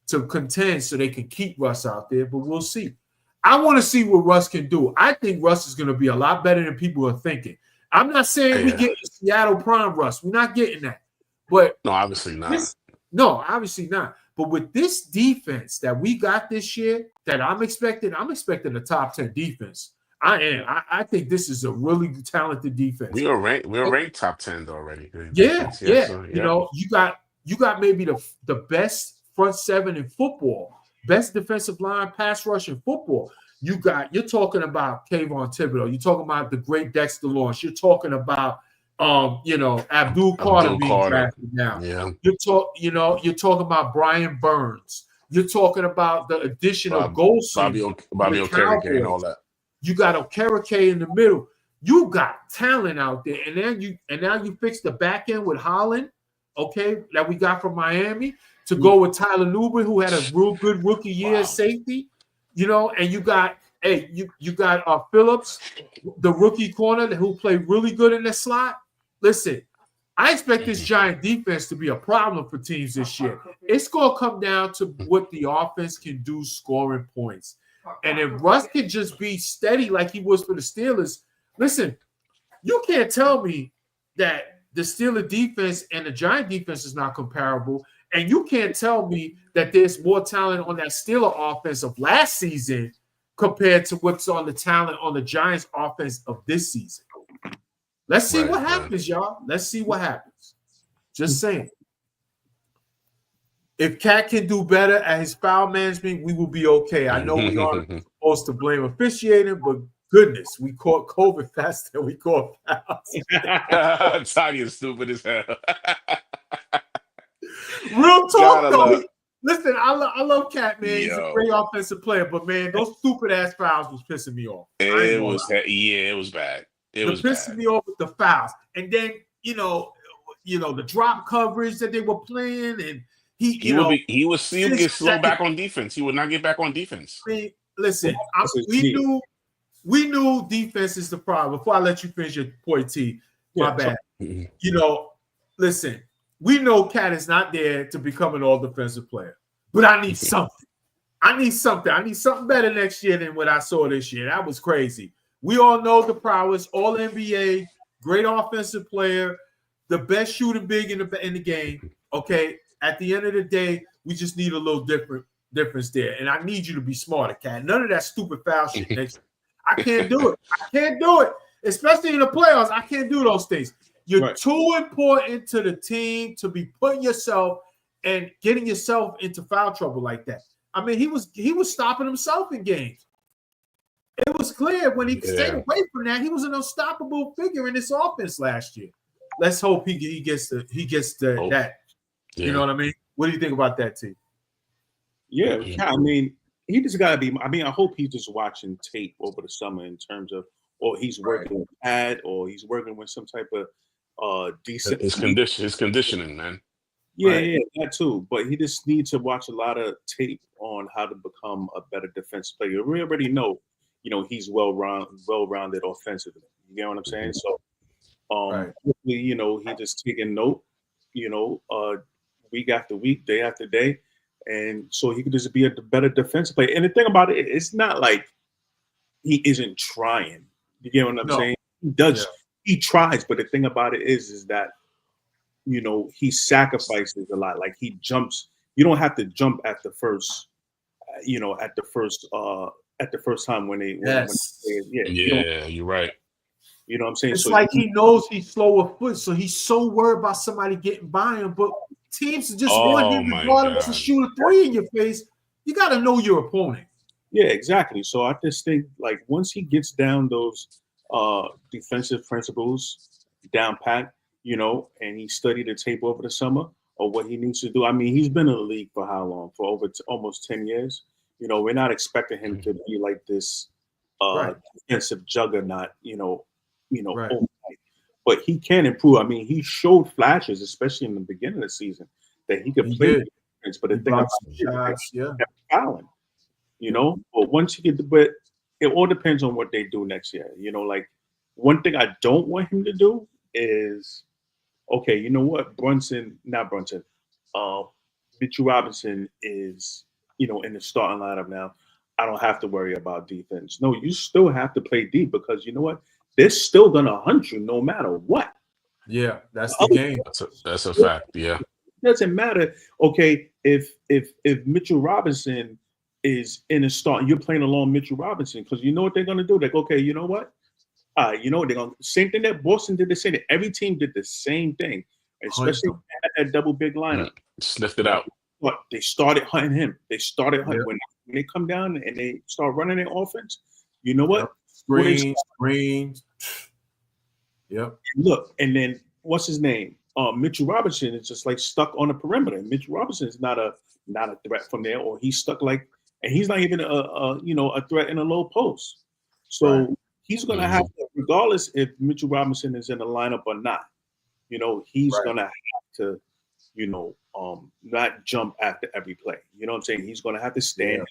to contend so they can keep Russ out there, but we'll see. I want to see what Russ can do. I think Russ is going to be a lot better than people are thinking. I'm not saying we get Seattle prime Russ. We're not getting that. But no, obviously not. No, obviously not. But with this defense that we got this year, that I'm expecting a top 10 defense. I think this is a really talented defense. We are ranked top 10 already. Yeah. So, you know, you got maybe the best front seven in football, best defensive line, pass rush in football. You're talking about Kayvon Thibodeau. You're talking about the great Dexter Lawrence. You're talking about Abdul Carter being drafted now. Yeah. You're talking about Brian Burns. You're talking about the addition of Golson, Bobby Okereke and all that. You got Okereke in the middle. You got talent out there, and now you fix the back end with Holland, okay, that we got from Miami, to go with Tyler Newbert, who had a real good rookie year at safety, you know, and you got Phillips, the rookie corner who played really good in the slot. Listen, I expect this Giant defense to be a problem for teams this year. It's going to come down to what the offense can do scoring points. And if Russ can just be steady like he was for the Steelers, listen, you can't tell me that the Steelers defense and the Giant defense is not comparable. And you can't tell me that there's more talent on that Steelers offense of last season compared to what's on the talent on the Giants offense of this season. Let's see what happens, y'all. Let's see what happens. Just saying. if Cat can do better at his foul management, we will be okay. I know we aren't supposed to blame officiating, but goodness, we caught COVID faster than we caught fouls. Tanya's stupid as hell. Real talk, though. Listen, I love Cat, man. He's a great offensive player, but man, those stupid ass fouls was pissing me off. It was bad. It was pissing me off with the fouls, and then you know the drop coverage that they were playing, and he would get slow back on defense. He would not get back on defense. I mean, listen, we knew defense is the problem. Before I let you finish your point, T, my bad. Listen, we know Cat is not there to become an all-defensive player, but I need something. I need something better next year than what I saw this year. That was crazy. We all know the prowess, all NBA, great offensive player, the best shooting big in the game. Okay, at the end of the day, we just need a little difference there, and I need you to be smarter, Cat. None of that stupid foul shit next year. I can't do it. Especially in the playoffs. I can't do those things. You're too important to the team to be putting yourself and getting yourself into foul trouble like that. I mean, he was stopping himself in games. It was clear when he stayed away from that, he was an unstoppable figure in this offense last year. Let's hope he gets that. You know what I mean? What do you think about that, T? Yeah, I mean, he just got to be. I mean, I hope he's just watching tape over the summer in terms of, or he's working with pad, or he's working with some type of decent. His conditioning, man. Yeah, that too. But he just needs to watch a lot of tape on how to become a better defensive player. We already know, he's well-rounded offensively. You get what I'm saying? So, hopefully, he just taking note, week after week, day after day. And so he could just be a better defensive player. And the thing about it, it's not like he isn't trying. You get what I'm saying? He does. Yeah. He tries. But the thing about it is that, he sacrifices a lot. Like he jumps. You don't have to jump at the first, at the first time when they. You're right. You know what I'm saying? It's like he knows he's slow of foot, so he's so worried about somebody getting by him. But teams just want him regardless to shoot a three in your face. You got to know your opponent. Yeah, exactly. So I just think like once he gets down those defensive principles down pat, and he studied the tape over the summer or what he needs to do. I mean, he's been in the league for how long? For over almost 10 years. We're not expecting him to be like this defensive juggernaut, overnight. But he can improve. I mean, he showed flashes, especially in the beginning of the season, that he could play defense. But the thing about kept fouling, But once you get but it all depends on what they do next year. Like one thing I don't want him to do is, okay, you know what? Mitchell Robinson is, in the starting lineup now. I don't have to worry about defense. No, you still have to play deep because you know what? They're still gonna hunt you no matter what. Yeah, that's the game. That's a fact. Yeah, it doesn't matter. Okay, if Mitchell Robinson is in a start, you're playing along Mitchell Robinson because you know what they're gonna do. Like, okay, you know what? They're gonna same thing that Boston did the same thing. Every team did the same thing, especially at that double big lineup. Sniffed it out. But they started hunting him. They started hunting when they come down and they start running their offense. You know what? Screens. Yep. Look, and then what's his name? Mitchell Robinson is just like stuck on the perimeter. Mitchell Robinson is not a threat from there, or he's stuck and he's not even a threat in a low post. So he's gonna have to, regardless if Mitchell Robinson is in the lineup or not, he's gonna have to, not jump after every play. You know what I'm saying? He's gonna have to stand.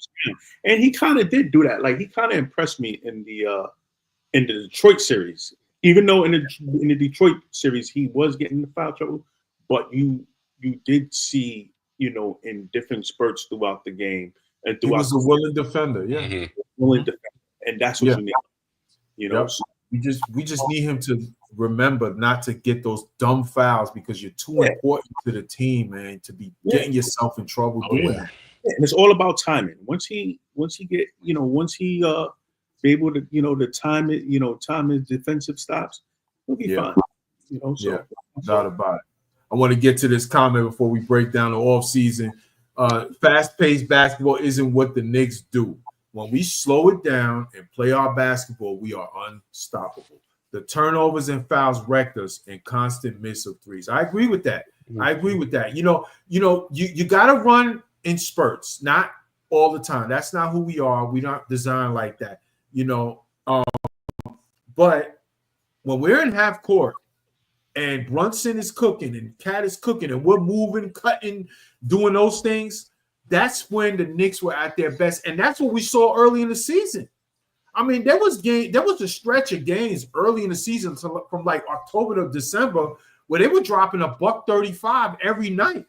And he kind of did do that. Like he kind of impressed me in the Detroit series. Even though in the Detroit series he was getting into foul trouble, but you did see, in different spurts throughout the game and throughout. He was a willing defender, willing defender, and that's what you need. So we just need him to remember not to get those dumb fouls because you're too important to the team, man, to be getting yourself in trouble doing that. And it's all about timing. Once he be able to, to time it, time his defensive stops, he'll be fine. Not about it. I want to get to this comment before we break down the offseason. Fast-paced basketball isn't what the Knicks do. When we slow it down and play our basketball, we are unstoppable. The turnovers and fouls wrecked us and constant miss of threes. I agree with that. I agree with that. You got to run in spurts, not all the time. That's not who we are. We're not designed like that. But when we're in half court and Brunson is cooking and Cat is cooking and we're moving, cutting, doing those things, that's when the Knicks were at their best. And that's what we saw early in the season. I mean, there was a stretch of games early in the season from like October to December where they were dropping $135 every night.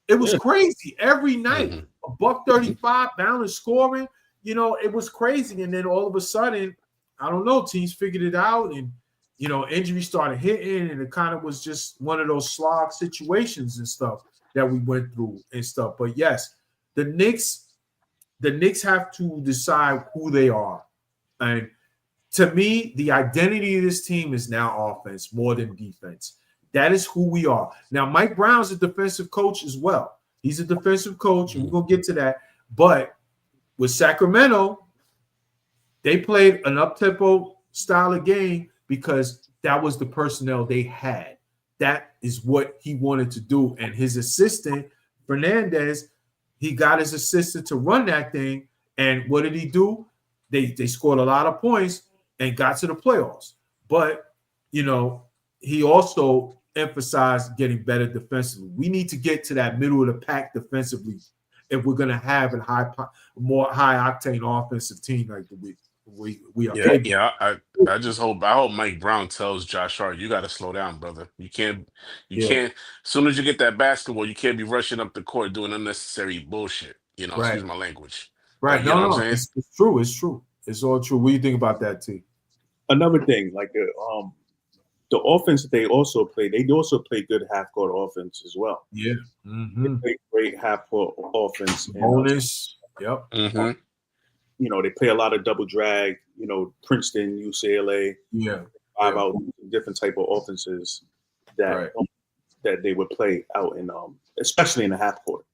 It was crazy every night. $135 balanced scoring. It was crazy. And then all of a sudden, I don't know, teams figured it out and injuries started hitting, and it kind of was just one of those slog situations and stuff that we went through and stuff. But yes, the Knicks have to decide who they are. And to me, the identity of this team is now offense more than defense. That is who we are. Now, Mike Brown's a defensive coach as well. He's a defensive coach, and we're going to get to that. But with Sacramento, they played an up-tempo style of game because that was the personnel they had. That is what he wanted to do. And his assistant, Fernandez, he got his assistant to run that thing. And what did he do? They scored a lot of points and got to the playoffs. But, he also emphasized getting better defensively. We need to get to that middle of the pack defensively if we're going to have a more high-octane offensive team like we are. Yeah. I hope Mike Brown tells Josh Hart, you got to slow down, brother. You can't. As soon as you get that basketball, you can't be rushing up the court doing unnecessary bullshit. Excuse my language. Right. You know what I'm saying? It's true. It's true. It's all true. What do you think about that, T? Another thing, like the offense that they also play good half-court offense as well. Yeah. They play great half-court offense. Bonus. Yep. They play a lot of double drag, Princeton, UCLA. Yeah. 5 out, different type of offenses that they would play out in, especially in the half-court.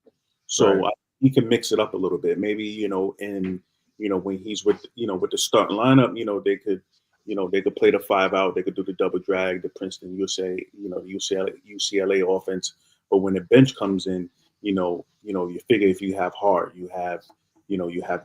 So he can mix it up a little bit. Maybe, when he's with the starting lineup, they could play the 5 out. They could do the double drag, the Princeton, UCLA offense. But when the bench comes in, you figure if you have Hart, you have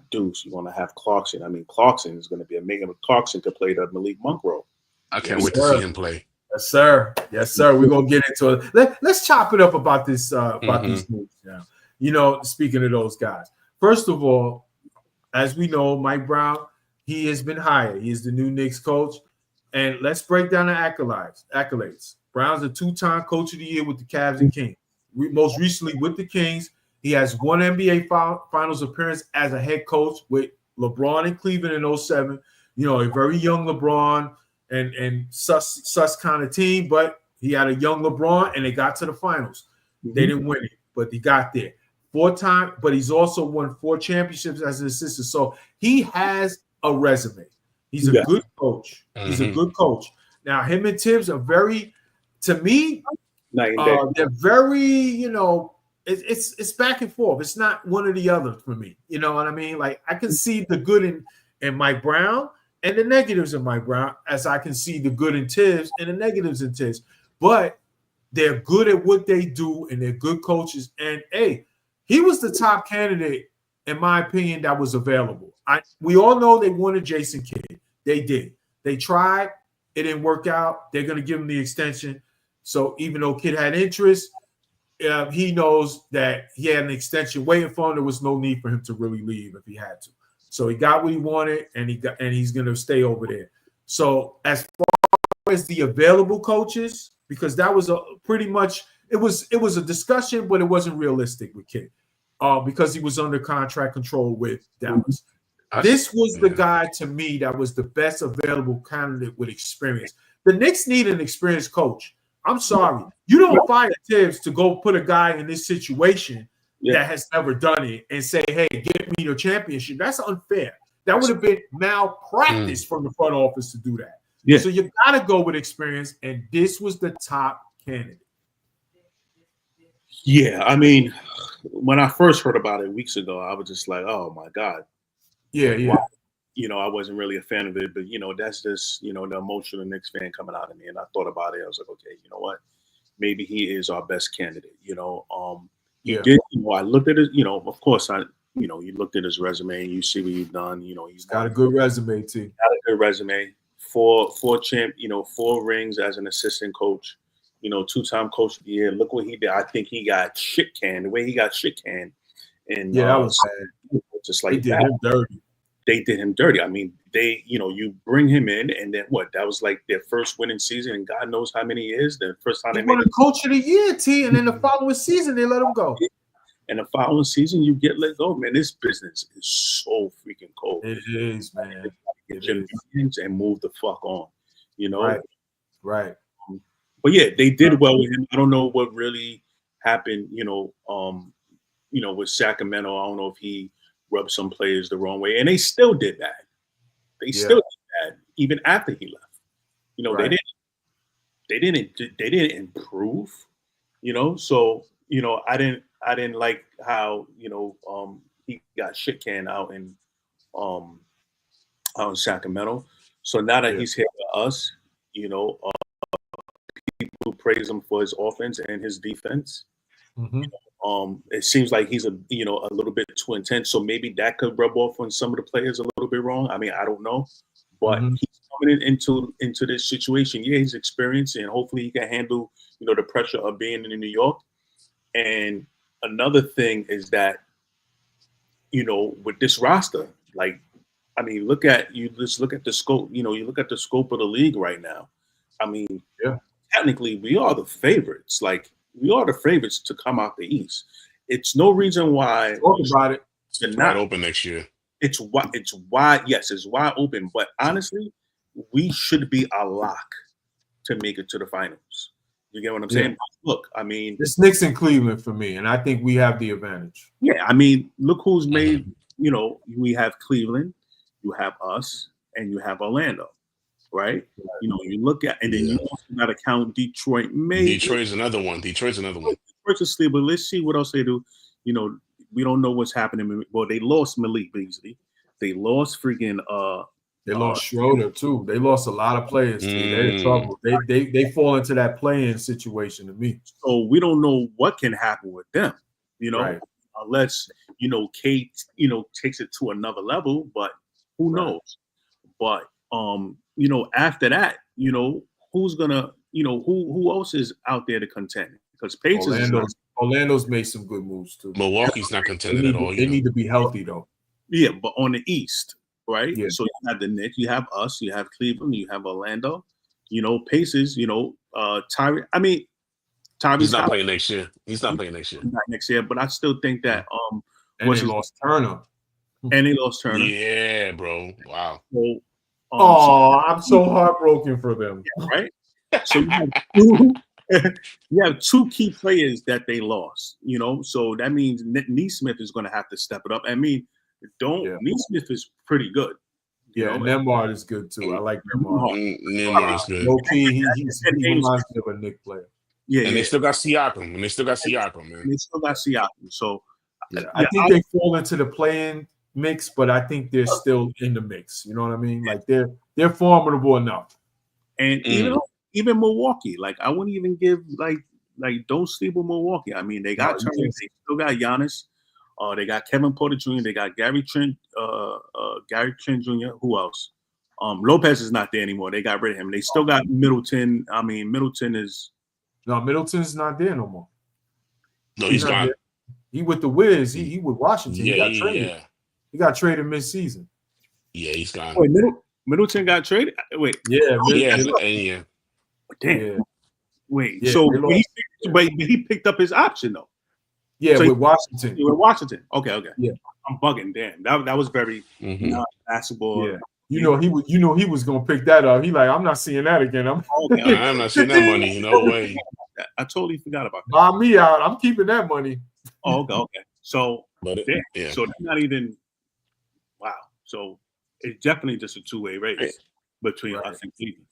Deuce, you want to have Clarkson. I mean, Clarkson is going to be amazing. Clarkson could play the Malik Monk role. I can't wait to see him play. Yes, sir. Yes, sir. We're gonna get into it. Let's chop it up about this about these moves now. Speaking of those guys, first of all, as we know, Mike Brown, he has been hired. He is the new Knicks coach. And let's break down the accolades. Brown's a 2-time coach of the year with the Cavs and Kings. Most recently with the Kings, he has one NBA Finals appearance as a head coach with LeBron in Cleveland in 2007. A very young LeBron and sus kind of team, but he had a young LeBron and they got to the finals. They didn't win it, but he got there. 4-time, but he's also won 4 championships as an assistant. So he has a resume. He's a good coach. He's a good coach. Now, him and Tibbs are very, to me, they're very, it's back and forth. It's not one or the other for me. You know what I mean? Like, I can see the good in Mike Brown and the negatives in Mike Brown, as I can see the good in Tibbs and the negatives in Tibbs. But they're good at what they do, and they're good coaches. And, hey, he was the top candidate, in my opinion, that was available. We all know they wanted Jason Kidd. They did. They tried. It didn't work out. They're going to give him the extension. So even though Kidd had interest, he knows that he had an extension waiting for him. There was no need for him to really leave if he had to. So he got what he wanted, and he's going to stay over there. So as far as the available coaches, because that was pretty much it was a discussion, but it wasn't realistic with Kidd because he was under contract control with Dallas. This was the guy to me that was the best available candidate with experience. The Knicks need an experienced coach. I'm sorry. You don't fire Tibbs to go put a guy in this situation that has never done it and say, hey, get me your championship. That's unfair. That would have been malpractice from the front office to do that. Yeah. So you got to go with experience, and this was the top candidate. Yeah, I mean, when I first heard about it weeks ago, I was just like, oh my God. Yeah, Like, yeah. why? I wasn't really a fan of it, but that's just the emotional Knicks fan coming out of me. And I thought about it. I was like, okay, you know what? Maybe he is our best candidate. He Yeah. did. I looked at it. Of course, you looked at his resume and you see what he's done. He's Got a good resume too. got a good resume. Four champ. 4 rings as an assistant coach. 2-time coach of the year. Look what he did. I think he got shit canned. The way he got shit canned, and Yeah, that was bad. just They like did that. him dirty. They did him dirty. I mean, you bring him in, and then what? That was like their first winning season, and God knows how many years. The first time He they won made the coach of the year, T, and then the following season they let him go. and the following season you get let go. Man, this business is so freaking cold. It is, man. Get your millions and move the fuck on. Right. But yeah, they did well with him. I don't know what really happened. With Sacramento, I don't know if he rubbed some players the wrong way, and they still did that. They still did that even after he left. Right. They didn't improve. So I didn't like how he got shit canned out in Sacramento. So now that he's here with us, people praise him for his offense and his defense. Mm-hmm. It seems like he's a little bit too intense, so maybe that could rub off on some of the players a little bit wrong. I mean, I don't know, but he's coming into this situation. Yeah, he's experienced, and hopefully he can handle the pressure of being in New York. And another thing is that with this roster, like, I mean, look at the scope. You look at the scope of the league right now. I mean, technically, we are the favorites. Like, we are the favorites to come out the East. It's no reason why. Talk about it. It's wide open next year. It's wide. Yes, it's wide open. But honestly, we should be a lock to make it to the finals. You get what I'm saying? Look, I mean, it's Knicks in Cleveland for me, and I think we have the advantage. Yeah, I mean, look who's made. We have Cleveland, you have us, and you have Orlando. Right? You look at, and then you also got to count Detroit. Maybe Detroit's another one. Detroit's a sleeper, but let's see what else they do. We don't know what's happening. Well, they lost Malik Beasley. They lost freaking. They lost Schroeder too. They lost a lot of players. They're in trouble. They fall into that playing situation to me. So we don't know what can happen with them. Right. Unless Kate takes it to another level. But who knows? But after that, who's gonna, who else is out there to contend? Because Orlando's made some good moves too. Milwaukee's not contending at all. They need to be healthy though. Yeah, but on the East, right? Yeah. So you have the Knicks, you have us, you have Cleveland, you have Orlando. Pacers. Tyree. I mean, Tyree. He's not playing next year. Not next year, but I still think that and they lost Turner. Yeah, bro. Wow. So, I'm so heartbroken for them. Yeah, right? So you have two key players that they lost, so that means Neesmith is going to have to step it up. I mean, Neesmith is pretty good. Yeah, Nembhard is good too. I like Nembhard. Nembhard is good. Low key, he reminds me of a Knicks player. Yeah, and they still got Siakam. Man. They still got Siakam. So I think they fall into the play-in mix, but I think they're still in the mix. You know what I mean? Like they're formidable enough. And even Milwaukee, like I wouldn't even give like don't sleep with Milwaukee. I mean, they got Turner, they still got Giannis. They got Kevin Porter Jr. They got Gary Trent Jr. Who else? Lopez is not there anymore. They got rid of him. They still got Middleton. I mean, Middleton's not there no more. No, he's gone. He with the Wiz. He with Washington. Yeah, he got traded. Yeah. He got traded mid-season. Yeah, he's gone. Wait, Middleton got traded? Wait. Yeah. Damn. Yeah. Wait. Yeah, so he picked up his option though. Yeah, so with Washington. With Washington. Okay. Yeah. I'm bugging. Damn. That was very basketball. Yeah. He was gonna pick that up. He like, I'm not seeing that again. I'm not seeing that money. No way. I totally forgot about that. Buy me out. I'm keeping that money. Oh, okay. So so they're not even wow. So it's definitely just a two-way race between us and Cleveland.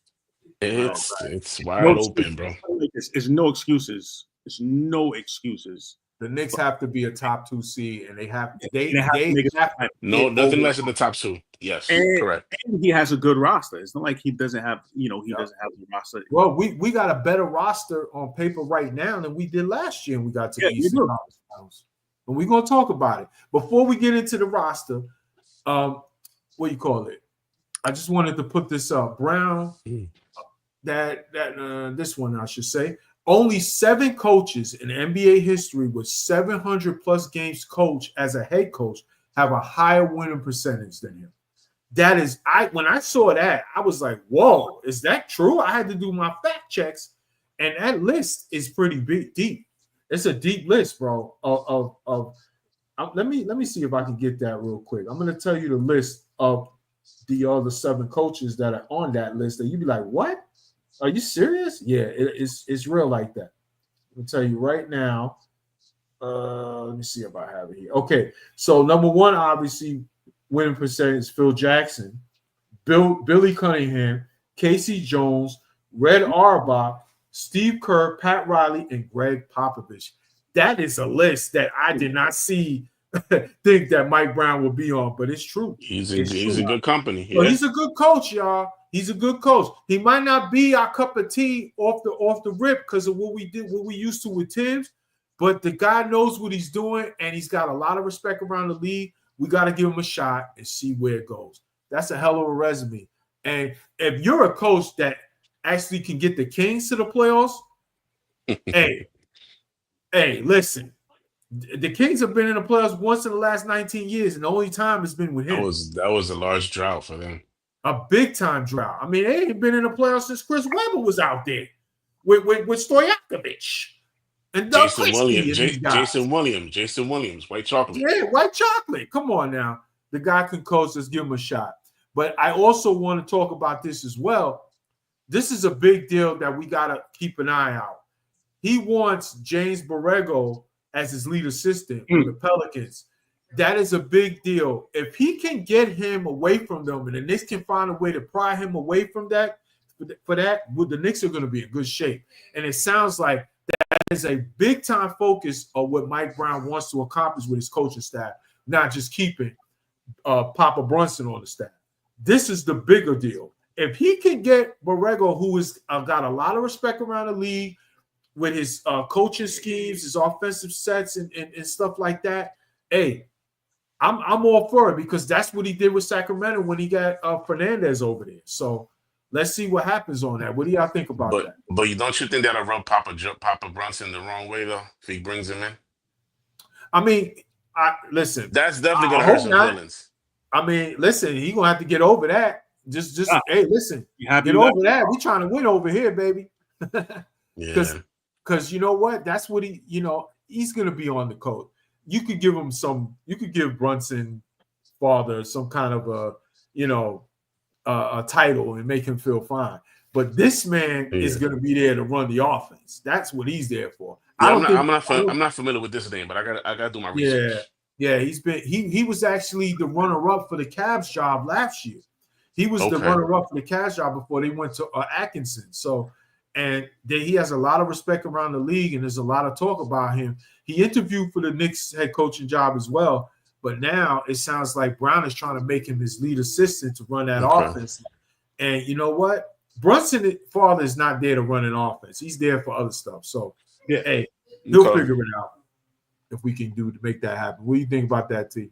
It's wide open, bro. It's no excuses There's no excuses. The Knicks have to be a top 2 seed, and they have to make it have No, to nothing over- less than the top 2. Yes, correct. And he has a good roster. It's not like he doesn't have, doesn't have the roster. Well, we got a better roster on paper right now than we did last year, and we got to the Eastern Conference Finals. And we're gonna talk about it. Before we get into the roster, what do you call it? I just wanted to put this up. Brown, this one I should say. Only 7 coaches in NBA history with 700 plus games coached as a head coach have a higher winning percentage than him. That is, when I saw that, I was like, whoa, is that true? I had to do my fact checks, and that list is pretty deep. It's a deep list, bro. Let me see if I can get that real quick. I'm going to tell you the list of the other 7 coaches that are on that list, and you'd be like, what? Are you serious? Yeah, it's real like that. I'll tell you right now. Let me see if I have it here. Okay, so number 1, obviously, winning percentage, Phil Jackson, Billy Cunningham, Casey Jones, Red Auerbach, Steve Kerr, Pat Riley, and Greg Popovich. That is a list that I did not think that Mike Brown would be on, but it's true. He's a good company. Well, he's a good coach, y'all. He's a good coach. He might not be our cup of tea off the rip because of what we used to with Tibbs, but the guy knows what he's doing, and he's got a lot of respect around the league. We got to give him a shot and see where it goes. That's a hell of a resume. And if you're a coach that actually can get the Kings to the playoffs, hey, listen. The Kings have been in the playoffs once in the last 19 years, and the only time has been with him. That was a large drought for them. A big-time drought. I mean, they ain't been in the playoffs since Chris Webber was out there with Stojakovic. And Jason Williams, white chocolate. Yeah, white chocolate. Come on now. The guy can coach. Let's give him a shot. But I also want to talk about this as well. This is a big deal that we got to keep an eye out. He wants James Borrego as his lead assistant for the Pelicans. That is a big deal. If he can get him away from them and the Knicks can find a way to pry him away from that, the Knicks are going to be in good shape. And it sounds like that is a big-time focus of what Mike Brown wants to accomplish with his coaching staff, not just keeping Papa Brunson on the staff. This is the bigger deal. If he can get Borrego, who has got a lot of respect around the league with his coaching schemes, his offensive sets, and stuff like that, hey, I'm all for it because that's what he did with Sacramento when he got Fernandez over there. So let's see what happens on that. What do y'all think about that? But don't you think that'll rub Papa Brunson the wrong way though if he brings him in? I mean, listen. That's definitely gonna hurt some feelings. I mean, listen, he's gonna have to get over that. Just hey, listen, get over that. We trying to win over here, baby. Because you know what? That's what he's gonna be on the coach. You could give him you could give Brunson father some kind of a title and make him feel fine. But this man is going to be there to run the offense. That's what he's there for. I'm not familiar with this name, but I got to do my research. Yeah, he was actually the runner-up for the Cavs job last year. He was the runner-up for the Cavs job before they went to Atkinson. So, and he has a lot of respect around the league, and there's a lot of talk about him. He interviewed for the Knicks head coaching job as well, but now it sounds like Brown is trying to make him his lead assistant to run that offense. And you know what? Brunson's father is not there to run an offense. He's there for other stuff. So, hey, he'll figure it out if we can do to make that happen. What do you think about that, T?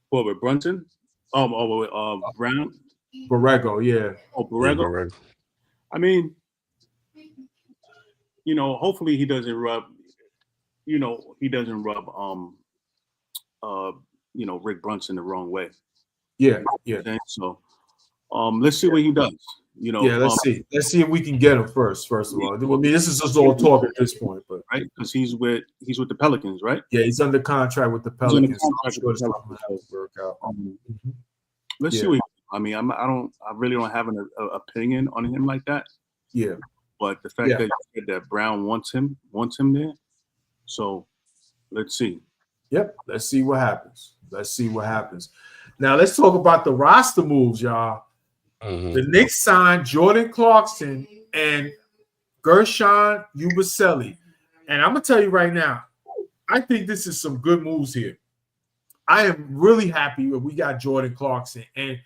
What, with Brunson? Brown? Borrego, yeah. Oh, Borrego. I mean, hopefully he doesn't rub Rick Brunson the wrong way. Yeah. So let's see what he does. Let's see if we can get him first of all. I mean, this is just all talk at this point, but right, because he's with the Pelicans, right? Yeah, he's under contract with the Pelicans. Let's see what I mean. I really don't have an opinion on him like that. Yeah. But the fact that Brown wants him there, so let's see. Yep, let's see what happens. Now let's talk about the roster moves, y'all. Mm-hmm. The Knicks signed Jordan Clarkson and Guerschon Yabusele. And I'm gonna tell you right now, I think this is some good moves here. I am really happy that we got Jordan Clarkson. And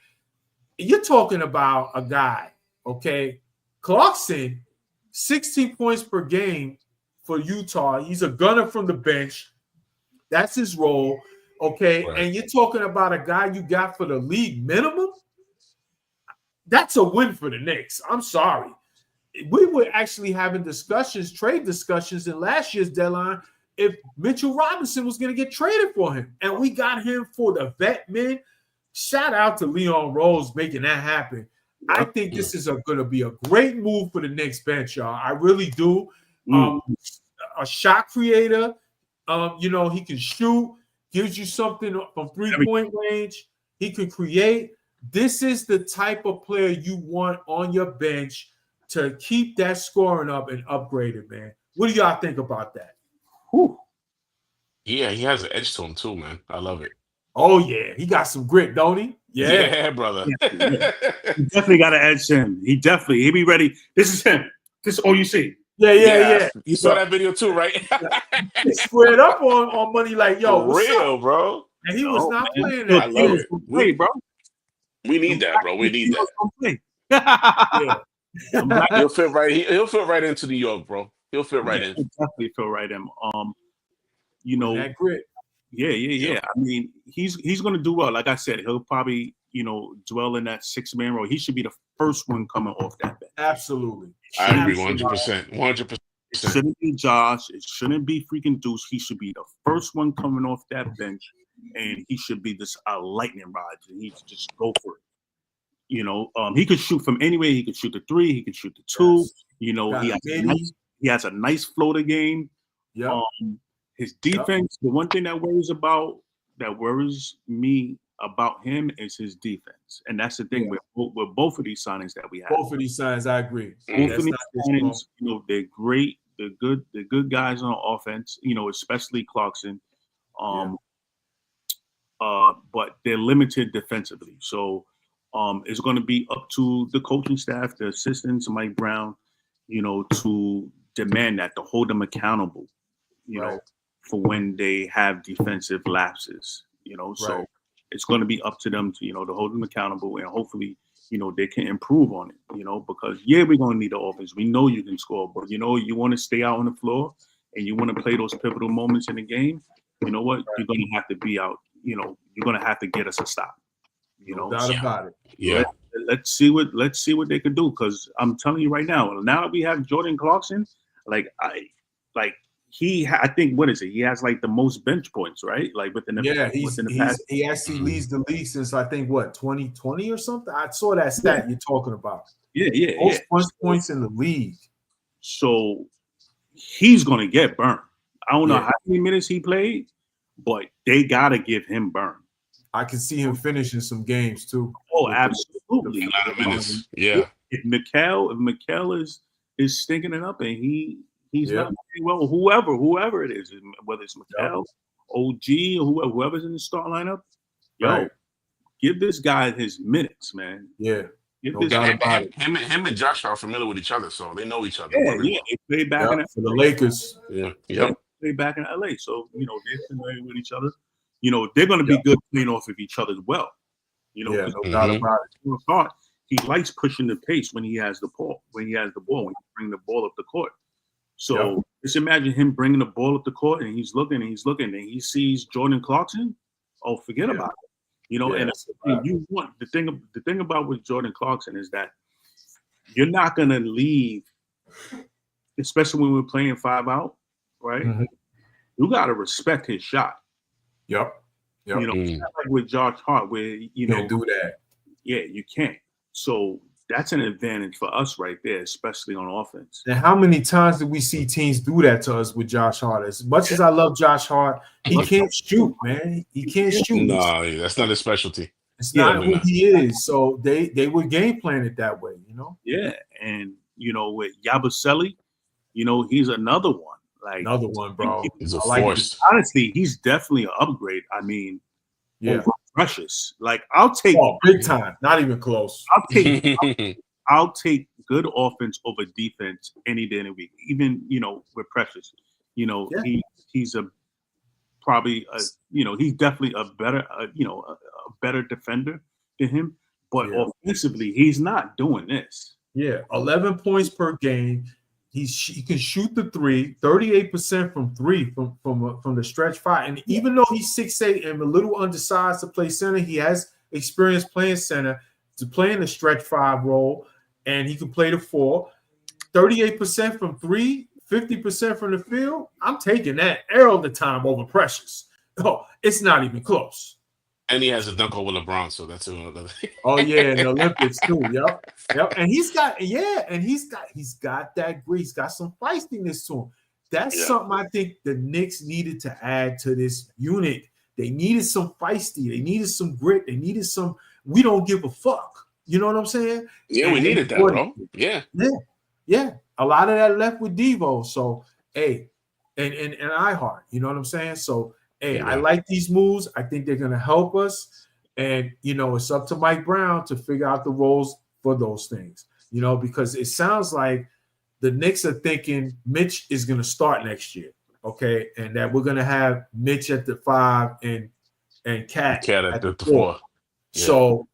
you're talking about a guy, okay? Clarkson, 16 points per game for Utah. He's a gunner from the bench. That's his role, okay? Right. And you're talking about a guy you got for the league minimum? That's a win for the Knicks. I'm sorry. We were actually having trade discussions in last year's deadline if Mitchell Robinson was going to get traded for him. And we got him for the vet men. Shout out to Leon Rose making that happen. I think this is going to be a great move for the Knicks bench, y'all. I really do. A shot creator. He can shoot, gives you something from three-point range. He can create. This is the type of player you want on your bench to keep that scoring up and upgrade it, man. What do y'all think about that? Whew. Yeah, he has an edge to him too, man. I love it. Oh, yeah. He got some grit, don't he? Yeah, brother. He definitely got to edge him. He'll be ready. This is him. This is all you see. Yeah. You saw that video too, right? He squared up on money like, yo, what's real, up? Bro. And he was not playing I that. love it. Bro. We need that, bro. We need that. Yeah. He'll fit right. He'll fit right into New York, bro. He'll fit right in. He'll definitely fit right in. That grit. Yeah. I mean, he's going to do well. Like I said, he'll probably dwell in that 6-man role. He should be the first one coming off that bench. Absolutely. I agree 100%. 100%. It shouldn't be Josh. It shouldn't be freaking Deuce. He should be the first one coming off that bench, and he should be this lightning rod. And he should just go for it. He could shoot from anywhere. He could shoot the 3. He could shoot the 2. Yes. He has a nice floater game. Yeah. His defense. The one thing that worries me about him is his defense, and that's the thing with both of these signings that we have. Both of these signings, I agree. Both of these signings, they're great. They're good guys on offense. Especially Clarkson. But they're limited defensively. So it's going to be up to the coaching staff, the assistants, Mike Brown, to demand that, to hold them accountable, for when they have defensive lapses, So it's going to be up to them to, to hold them accountable, and hopefully, they can improve on it, because we're going to need the offense. We know you can score, but you want to stay out on the floor and you want to play those pivotal moments in the game. You know what? You're going to have to be out. You're going to have to get us a stop. No doubt about it. Yeah. Let's see what they could do, because I'm telling you right now that we have Jordan Clarkson, I think, what is it? He has like the most bench points, right? Like within the past. He actually leads the league since I think 2020 or something. I saw that stat you're talking about. Most points in the league. So he's gonna get burned. I don't know how many minutes he played, but they gotta give him burn. I can see him finishing some games too. Oh, absolutely. A lot of minutes. Yeah. If Mikal is stinking it up and he's not playing well, whoever it is, whether it's Mikal, OG, or whoever's in the start lineup, give this guy his minutes, man. Yeah. Him and Josh are familiar with each other, so they know each other. Yeah. They played back in for the Lakers. Yeah. They played back in LA, so they're familiar with each other. They're going to be good playing off of each other as well. No doubt about it. He likes pushing the pace when he has the ball. When you bring the ball up the court. So just imagine him bringing the ball up the court, and he's looking, and he sees Jordan Clarkson. Oh, forget about it. And you want the thing about with Jordan Clarkson is that you're not going to leave, especially when we're playing 5 out, right? Mm-hmm. You got to respect his shot. Yep. It's not like with Josh Hart, where you can't do that. Yeah, you can't. So that's an advantage for us right there, especially on offense. And how many times did we see teams do that to us with Josh Hart? As much as I love Josh Hart, he can't shoot, man. He can't shoot. No, that's not his specialty. It's not who he is. So they would game plan it that way, Yeah, and with Yabusele, he's another one. Like another one, bro. He's a force. Honestly, he's definitely an upgrade. I mean, over Precious. Like I'll take big time, not even close. I'll take good offense over defense any day of the week. Even with Precious, You know, Yeah. he's probably he's definitely a better a better defender than him. But offensively, he's not doing this. Yeah, 11 points per game. He can shoot the three, 38% from three from the stretch five. And even though he's 6'8" and a little undersized to play center, he has experience playing center to play in the stretch five role, and he can play the four. 38% from three, 50% from the field. I'm taking that all the time over Precious. Oh, it's not even close. And he has a dunk over LeBron, so that's another thing. Oh yeah, in the Olympics too. Yep. And he's got that grit. He's got some feistiness to him. That's something I think the Knicks needed to add to this unit. They needed some feisty. They needed some grit. They needed some. We don't give a fuck. You know what I'm saying? Yeah, we needed that, bro. Yeah. A lot of that left with Devo. So and iHeart. You know what I'm saying? So I like these moves. I think they're gonna help us. And it's up to Mike Brown to figure out the roles for those things. Because it sounds like the Knicks are thinking Mitch is gonna start next year. Okay, and that we're gonna have Mitch at the 5 and Cat at the 4. Yeah. So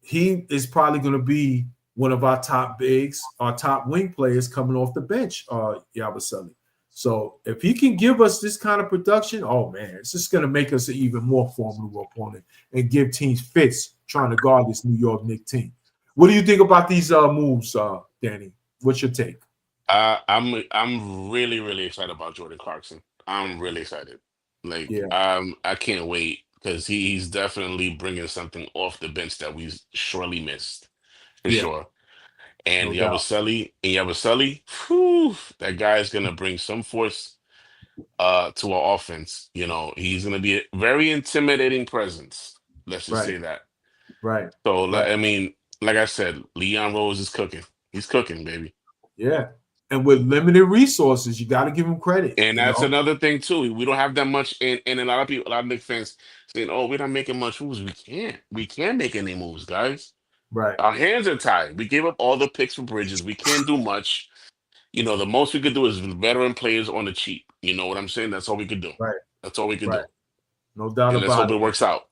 he is probably gonna be one of our top bigs, our top wing players coming off the bench, Yabusele. So if he can give us this kind of production, oh man, it's just going to make us an even more formidable opponent and give teams fits trying to guard this New York Knicks team. What do you think about these moves, Danny? What's your take? I'm really, really excited about Jordan Clarkson. I'm really excited. I can't wait because he's definitely bringing something off the bench that we surely missed for sure. And Yabusele, that guy is gonna bring some force to our offense. He's gonna be a very intimidating presence. Let's just say that. Right. So I mean, like I said, Leon Rose is cooking. He's cooking, baby. Yeah. And with limited resources, you got to give him credit. And that's another thing too. We don't have that much, and a lot of Knicks fans saying, "Oh, we're not making much moves." We can't make any moves, guys. Right. Our hands are tied. We gave up all the picks for Bridges. We can't do much. The most we could do is veteran players on the cheap. You know what I'm saying? That's all we could do. Right. That's all we could do. No doubt and about it. Let's hope it works out.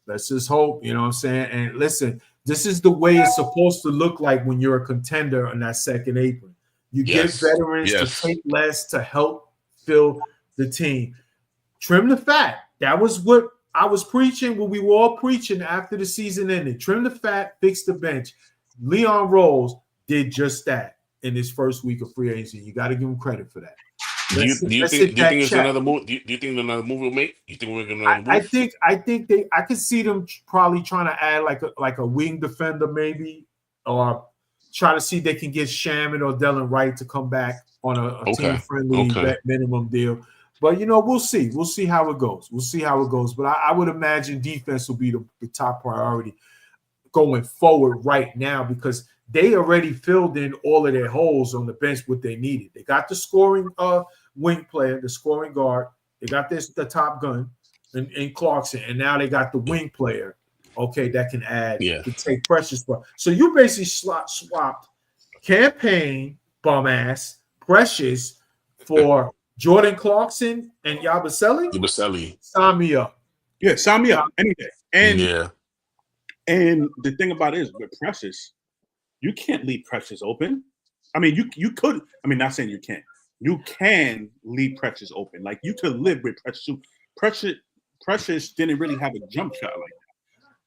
Let's just hope, you know what I'm saying? And listen, this is the way it's supposed to look like when you're a contender on that second apron. You get veterans to take less to help fill the team. Trim the fat. That was what I was preaching, what we were all preaching after the season ended. Trim the fat, fix the bench. Leon Rose did just that in his first week of free agency. You got to give him credit for that. Do you think it's another move? Do you think another move will make? You think we're gonna move? I think I could see them probably trying to add like a wing defender maybe, or try to see if they can get Shaman or Dylan Wright to come back on a team friendly minimum deal. But we'll see. We'll see how it goes. But I would imagine defense will be the top priority going forward right now because they already filled in all of their holes on the bench what they needed. They got the scoring wing player, the scoring guard. They got the top gun in Clarkson, and now they got the wing player. Okay, that can add to take pressure spot. So you basically swapped Campaign bum ass Precious for Jordan Clarkson and Yabusele. Sign me up. Yeah, sign me up any day. And the thing about it is with Precious, you can't leave Precious open. I mean, you could. I mean, not saying you can't. You can leave Precious open. Like you could live with Precious. Precious didn't really have a jump shot like that.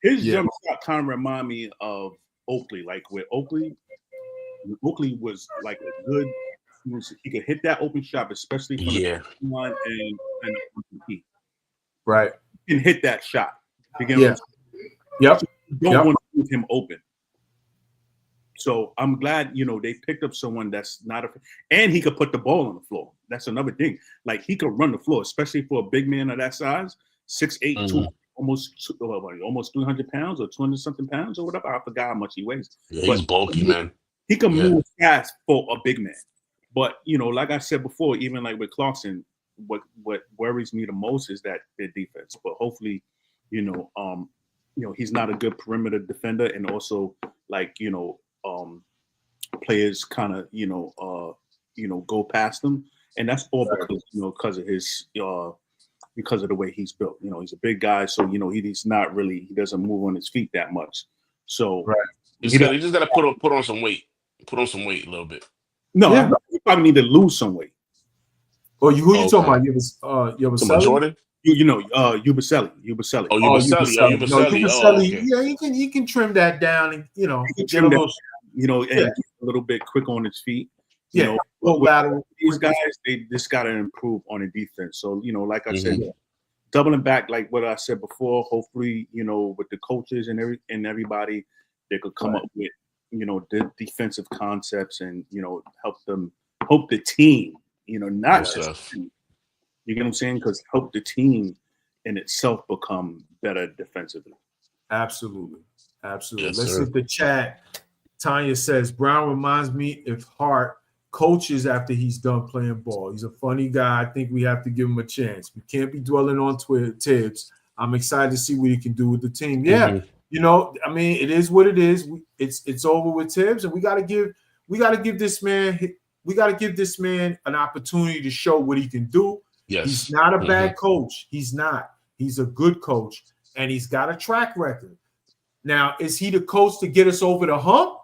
His jump shot kind of remind me of Oakley. Like with Oakley was like a good. He could hit that open shot, especially from the line and the right. He can hit that shot. Yep. You don't want to leave him open. So I'm glad, they picked up someone that's not and he could put the ball on the floor. That's another thing. Like he could run the floor, especially for a big man of that size, 6'8", almost 300 pounds or 200 something pounds or whatever. I forgot how much he weighs. Yeah, he's bulky, man. He can move fast for a big man. But like I said before, even like with Clarkson, what worries me the most is that their defense. But hopefully, he's not a good perimeter defender, and also players kind of go past him, and that's all because of his because of the way he's built. He's a big guy, so he's not really, he doesn't move on his feet that much. So he just got to put on some weight. Put on some weight a little bit. No, you probably need to lose some weight. Oh, who you talking about? Yabusele? Jordan? Yabusele. Oh, Yabusele. Yabusele. No, Yabusele, he can trim that down and get a little, and a little bit quick on his feet. These guys, they just got to improve on the defense. So like I said, doubling back, like what I said before. Hopefully, with the coaches and everybody, they could come up with the defensive concepts and help the team. Not just you get what I'm saying, because help the team in itself become better defensively. Absolutely. Yes, Let's sir. hit the chat. Tanya says Brown reminds me if Hart coaches after he's done playing ball. He's a funny guy. I think we have to give him a chance. We can't be dwelling on Tibbs. I'm excited to see what he can do with the team. Yeah, I mean, it is what it is. It's over with Tibbs, and we got to give this man. We got to give this man an opportunity to show what he can do. Yes. He's not a bad coach. He's not. He's a good coach, and he's got a track record. Now, is he the coach to get us over the hump?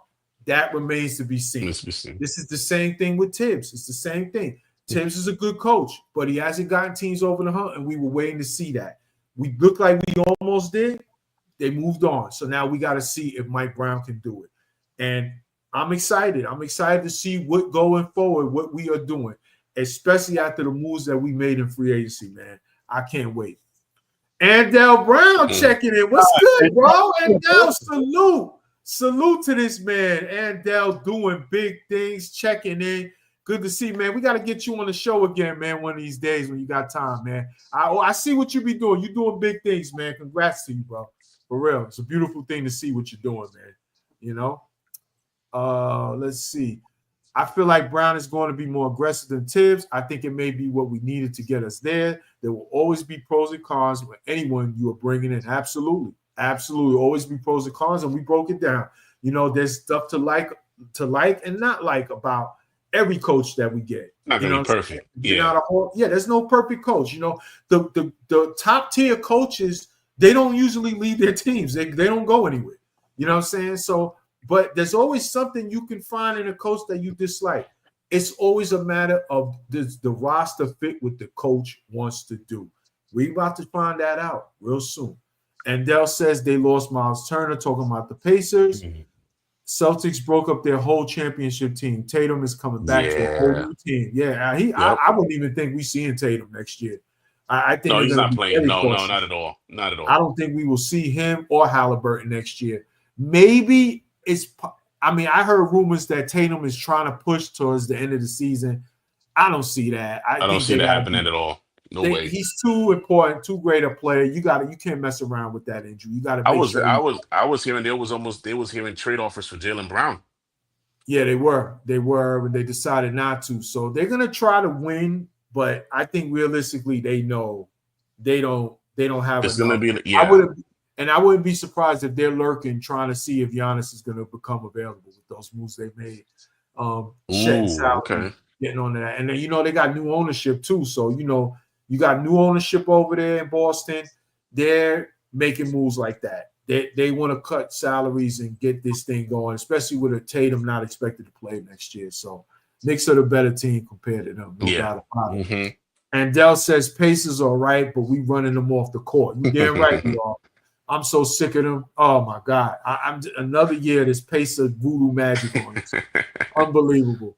That remains to be seen. This is the same thing with Tibbs. It's the same thing. Tibbs is a good coach, but he hasn't gotten teams over the hump, and we were waiting to see that. We looked like we almost did. They moved on. So now we got to see if Mike Brown can do it. And I'm excited. I'm excited to see what going forward, what we are doing, especially after the moves that we made in free agency, man. I can't wait. Andell Brown checking in. What's good, bro? Andell, salute to this man. Andell doing big things, checking in. Good to see, man. We got to get you on the show again, man, one of these days when you got time, man. I see what you be doing. You're doing big things, man. Congrats to you, bro. For real. It's a beautiful thing to see what you're doing, man. Let's see. I feel like Brown is going to be more aggressive than Tibbs. I think it may be what we needed to get us there. There will always be pros and cons with anyone you are bringing in. Absolutely. Always be pros and cons, and we broke it down. There's stuff to like and not like about every coach that we get. Not gonna be perfect. There's no perfect coach. The top tier coaches, they don't usually leave their teams. They don't go anywhere. You know what I'm saying? So, but there's always something you can find in a coach that you dislike. It's always a matter of does the roster fit what the coach wants to do. We're about to find that out real soon. And Dell says they lost Miles Turner, talking about the Pacers. Celtics broke up their whole championship team. Tatum is coming back to a whole new team. Yeah, I wouldn't even think we're seeing Tatum next year. I think he's not playing. No, not at all. Not at all. I don't think we will see him or Halliburton next year. Maybe I heard rumors that Tatum is trying to push towards the end of the season. I don't see that. I don't see that happening at all. No way. He's too important, too great a player. You can't mess around with that injury. You got to. I was hearing they was hearing trade offers for Jaylen Brown. Yeah, they were, but they decided not to. So they're gonna try to win, but I think realistically they know they don't have. It's gonna be. I wouldn't be surprised if they're lurking, trying to see if Giannis is gonna become available with those moves they made. Getting on that, and then they got new ownership too. So you got new ownership over there in Boston. They're making moves like that. They want to cut salaries and get this thing going, especially with a Tatum not expected to play next year. So Knicks are the better team compared to them. No doubt about it. And Dell says Pacers are right, but we running them off the court. You damn right we are. I'm so sick of them. Oh my God. I'm another year this Pacer voodoo magic on us. Unbelievable.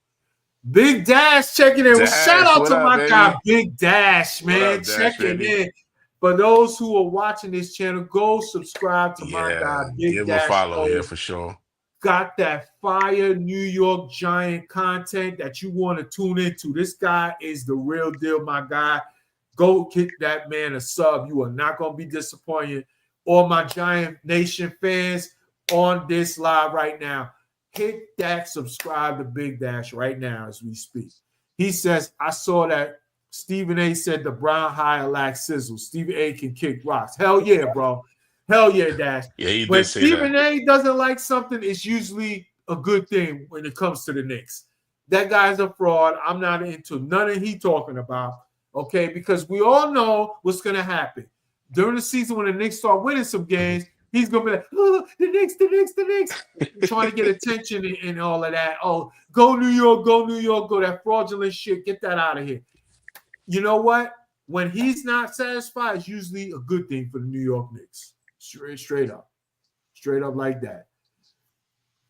Big Dash checking in. Shout out to my guy, Big Dash, man. Checking in. For those who are watching this channel, go subscribe to my guy, Big Dash. Give a follow here for sure. Got that fire New York Giant content that you want to tune into. This guy is the real deal, my guy. Go kick that man a sub. You are not going to be disappointed. All my Giant Nation fans on this live right now, hit that subscribe to Big Dash right now as we speak. He says, I saw that Stephen A said the Brown hire lacks sizzle. Stephen A can kick rocks. Hell yeah, bro. Hell yeah, Dash. Yeah, he when did say Stephen that. A doesn't like something, it's usually a good thing when it comes to the Knicks. that guy's a fraud. I'm not into none of he talking about. Okay, because we all know what's going to happen during the season when the Knicks start winning some games. He's going to be like, oh, the Knicks, trying to get attention and all of that. Oh, go New York, go that fraudulent shit. Get that out of here. You know what? When he's not satisfied, it's usually a good thing for the New York Knicks. Straight up like that.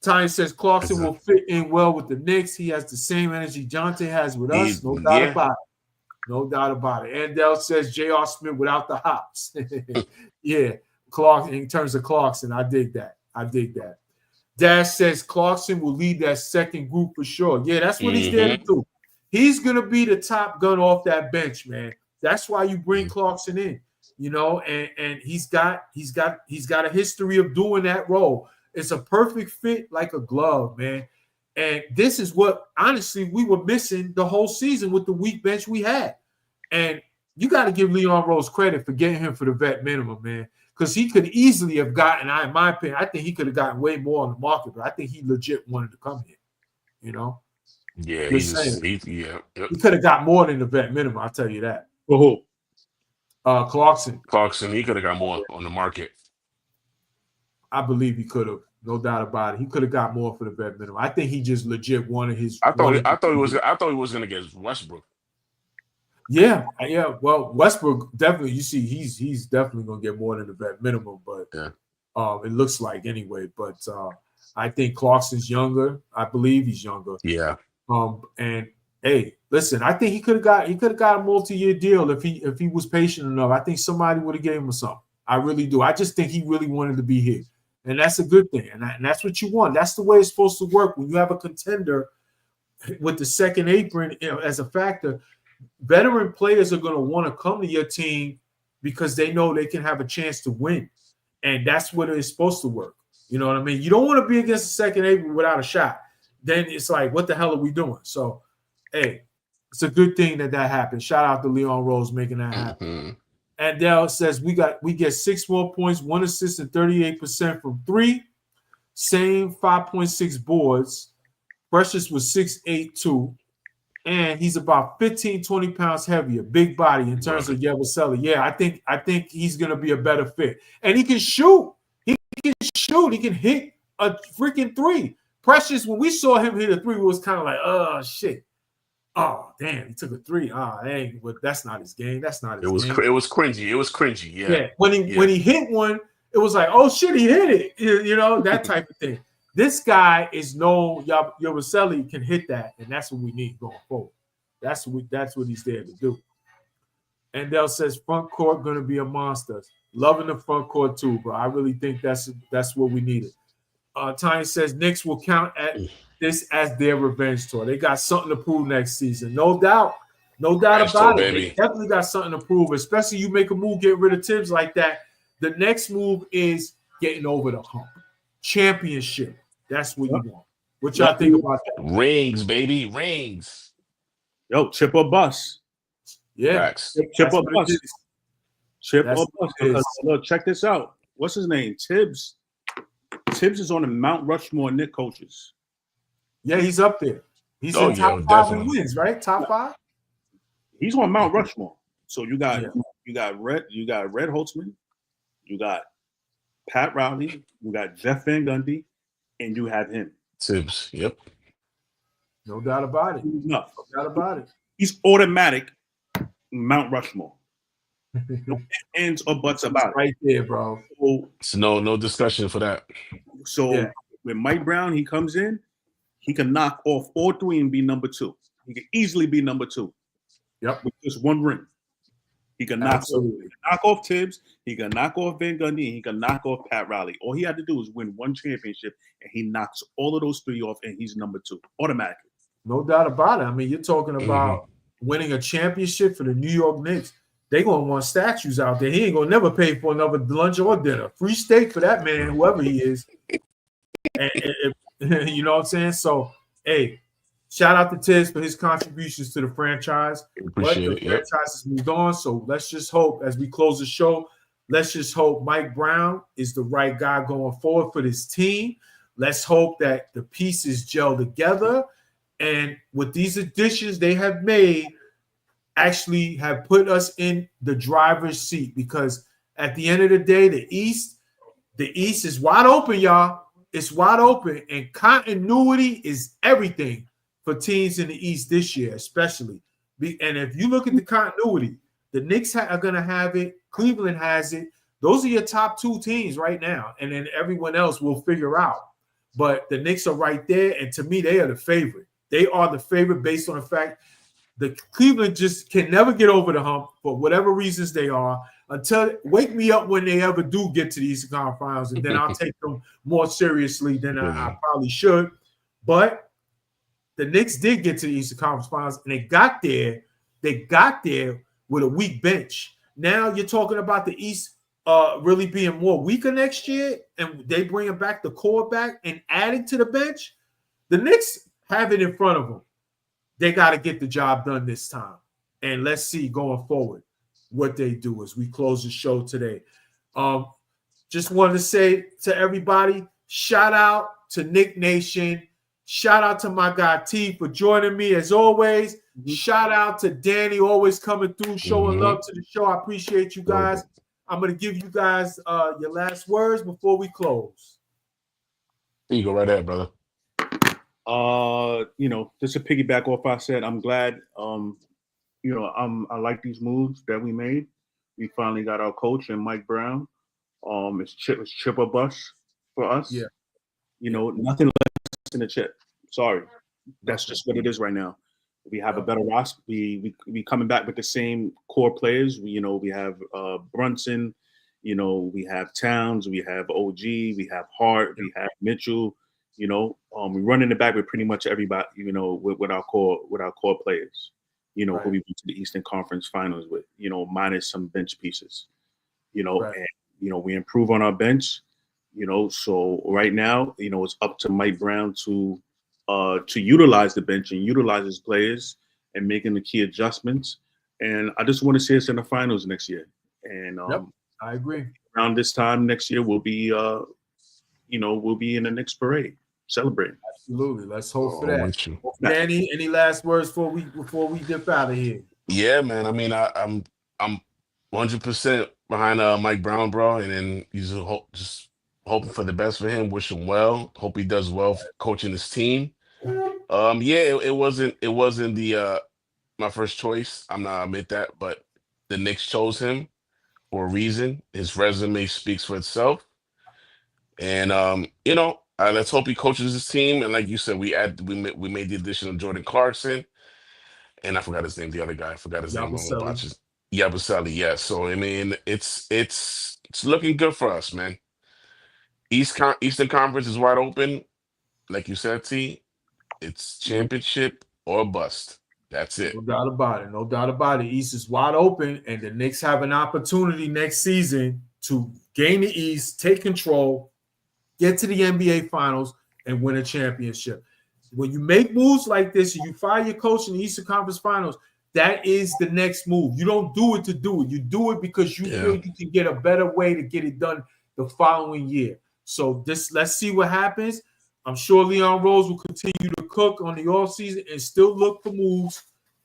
Tanya says Clarkson will fit in well with the Knicks. He has the same energy Dante has with us. No doubt about it. No doubt about it. Andell says J.R. Smith without the hops. Yeah, Clark. In terms of Clarkson, I dig that. Dash says Clarkson will lead that second group for sure. Yeah, that's what he's there to do. He's gonna be the top gun off that bench, man. That's why you bring Clarkson in, you know, and he's got a history of doing that role. It's a perfect fit like a glove, man. And this is what, honestly, we were missing the whole season with the weak bench we had. And you got to give Leon Rose credit for getting him for the vet minimum, man, because he could easily have gotten, in my opinion, I think he could have gotten way more on the market, but I think he legit wanted to come here, you know? Yeah, he could have got more than the vet minimum, I'll tell you that. Who? Clarkson, he could have got more on the market. I believe he could have, no doubt about it. He could have got more for the vet minimum. I think he just legit wanted his. I thought he was going to get Westbrook. Yeah. Well, Westbrook definitely. You see, he's definitely going to get more than the vet minimum, but it looks like anyway. But I think Clarkson's younger. I believe he's younger. Yeah. And hey, listen, I think he could have got a multi-year deal if he was patient enough. I think somebody would have gave him something. I really do. I just think he really wanted to be here. And that's a good thing. And that's what you want. That's the way it's supposed to work. When you have a contender with the second apron, you know, as a factor, veteran players are going to want to come to your team because they know they can have a chance to win. And that's what it's supposed to work. You know what I mean? You don't want to be against the second apron without a shot. Then it's like, what the hell are we doing? So, hey, it's a good thing that happened. Shout out to Leon Rose making that happen. And Dell says we get 6 more points, 1 assist, and 38% from 3. Same 5.6 boards. Precious was 6'8", too. And he's about 15, 20 pounds heavier. Big body in terms of Yabusele. Yeah, I think he's gonna be a better fit. And he can shoot. He can hit a freaking 3. Precious, when we saw him hit a 3, was kind of like, oh shit. Oh damn, he took a 3. Dang, but that's not his game. That's not his game. It was cringy. Yeah. When he hit one, it was like, oh shit, he hit it. You know, that type of thing. This guy is Yabusele can hit that, and that's what we need going forward. That's what he's there to do. And Dell says front court gonna be a monster. Loving the front court too, bro. I really think that's what we needed. Tanya says Knicks will count at this as their revenge tour. They got something to prove next season. No doubt about it. They definitely got something to prove, especially you make a move, get rid of Tibbs like that. The next move is getting over the hump. Championship. That's what you want. What y'all think about that? Rings, baby. Rings. Yo, chip or bust. Yeah. Chip or bust. Chip or bust. Because, look, check this out. What's his name? Tibbs. Tibbs is on the Mount Rushmore Knicks coaches. Yeah, he's up there. He's in top 5 in wins, right? Top 5. He's on Mount Rushmore. So you got Red Holtzman, you got Pat Riley, you got Jeff Van Gundy, and you have him. Tibbs. Yep. No doubt about it. No doubt about it. He's automatic Mount Rushmore. No ends or buts about it. Right there, bro. So no discussion for that. So when Mike Brown, he comes in, he can knock off all 3 and be number 2. He can easily be number 2. Yep. With just 1 ring. He can knock off Tibbs, he can knock off Van Gundy, and he can knock off Pat Riley. All he had to do is win 1 championship, and he knocks all of those 3 off, and he's number 2 automatically. No doubt about it. I mean, you're talking about winning a championship for the New York Knicks. They're going to want statues out there. He ain't going to never pay for another lunch or dinner. Free steak for that man, whoever he is. And, you know what I'm saying? So, hey, shout out to Tibbs for his contributions to the franchise. Appreciate it. Franchise has moved on, so let's just hope as we close the show, let's just hope Mike Brown is the right guy going forward for this team. Let's hope that the pieces gel together And with these additions they have made, actually have put us in the driver's seat, because at the end of the day, the East is wide open, y'all. It's wide open, and continuity is everything for teams in the East this year, especially. And if you look at the continuity, the Knicks are going to have it. Cleveland has it. Those are your top two teams right now, and then everyone else will figure out. But the Knicks are right there, and to me, they are the favorite. They are the favorite based on the fact the Cleveland just can never get over the hump for whatever reasons they are. Until wake me up when they ever do get to the Eastern Conference Finals, and then I'll take them more seriously than I probably should. But the Knicks did get to the Eastern Conference Finals, and they got there. They got there with a weak bench. Now you're talking about the East really being more weaker next year, and they bringing back the core back and adding to the bench. The Knicks have it in front of them. They got to get the job done this time. And let's see going forward what they do as we close the show today. Just wanted to say to everybody, shout out to Knick Nation. Shout out to my guy T for joining me as always. Shout out to Danny, always coming through, showing love to the show. I appreciate you guys. I'm going to give you guys your last words before we close. You go right ahead, brother. Just to piggyback off I said, I'm glad, I like these moves that we made. We finally got our coach and Mike Brown. It's chip or bust for us. Yeah. Nothing less than a chip. Sorry. That's just what it is right now. We have a better roster. We coming back with the same core players. We have Brunson, we have Towns, we have OG, we have Hart, we have Mitchell. We run in the back with pretty much everybody, with our core players, who we went to the Eastern Conference Finals with, minus some bench pieces, and, we improve on our bench, so right now, it's up to Mike Brown to utilize the bench and utilize his players and making the key adjustments. And I just want to see us in the finals next year. And I agree. Around this time next year, we'll be in the Knicks parade. Celebrating. Absolutely. Let's hope for that. Danny, any last words before we dip out of here? Yeah, man. I mean, I'm 100% behind Mike Brown, bro, and then he's just hoping for the best for him. Wish him well. Hope he does well coaching his team. It wasn't the my first choice. I'm not admit that, but the Knicks chose him for a reason. His resume speaks for itself, and let's hope he coaches his team. And like you said, we made the addition of Jordan Clarkson, and I forgot his name. The other guy, I forgot his name. Yabusele. Yeah. So I mean, it's looking good for us, man. Eastern Conference is wide open, like you said, T. It's championship or bust. That's it. No doubt about it. East is wide open, and the Knicks have an opportunity next season to gain the East, take control, get to the NBA Finals, and win a championship. When you make moves like this, and you fire your coach in the Eastern Conference Finals, that is the next move. You don't do it to do it. You do it because you feel you can get a better way to get it done the following year. So let's see what happens. I'm sure Leon Rose will continue to cook on the offseason and still look for moves.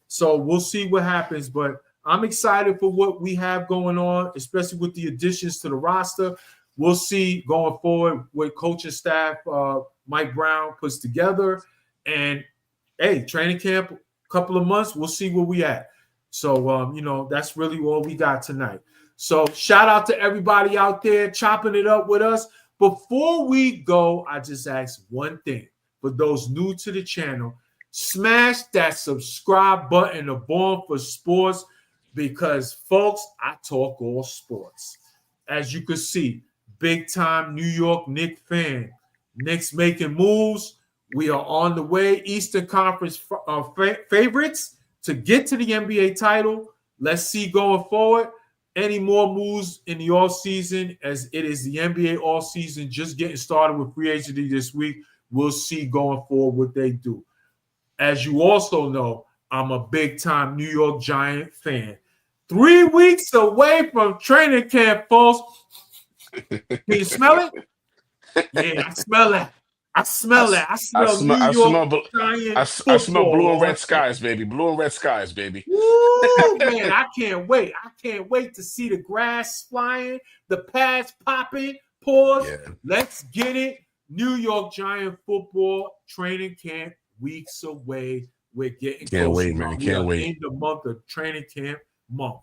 So we'll see what happens. But I'm excited for what we have going on, especially with the additions to the roster. We'll see going forward what coaching staff Mike Brown puts together. And, hey, training camp, a couple of months, we'll see where we at. So, that's really all we got tonight. So shout out to everybody out there chopping it up with us. Before we go, I just ask one thing. For those new to the channel, smash that subscribe button of Born for Sports because, folks, I talk all sports. As you can see, big-time New York Knicks fan. Knicks making moves. We are on the way. Eastern Conference favorites to get to the NBA title. Let's see going forward. Any more moves in the offseason, as it is the NBA offseason just getting started with free agency this week. We'll see going forward what they do. As you also know, I'm a big-time New York Giant fan. 3 weeks away from training camp, folks. Can you smell it? Yeah, I smell that. I smell that. I smell New I York smell, Giant I smell football blue and all red day. skies, baby. Blue and red skies, baby. Woo, man, I can't wait. I can't wait to see the grass flying, the pads popping. Pause. Yeah. Let's get it. New York Giant football training camp weeks away. We're getting Can't closer. wait, man. We Can't are wait. in the month of training camp month.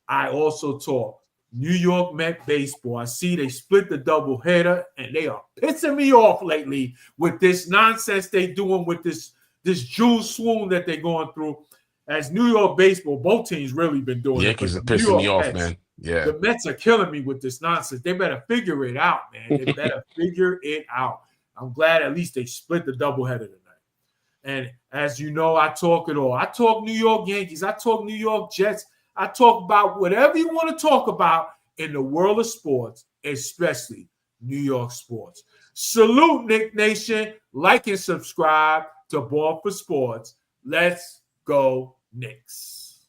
I also talk New York Met baseball. I see they split the doubleheader, and they are pissing me off lately with this nonsense they doing with this June swoon that they're going through. As New York baseball, both teams really been doing it, but Yankees are the New pissing me York off, Mets, man. Yeah. the Mets are killing me with this nonsense. They better figure it out, man. They better figure it out. I'm glad at least they split the doubleheader tonight. And as you know, I talk it all. I talk New York Yankees. I talk New York Jets. I talk about whatever you want to talk about in the world of sports, especially New York sports. Salute, Knick Nation. Like and subscribe to Ball for Sports. Let's go, Knicks.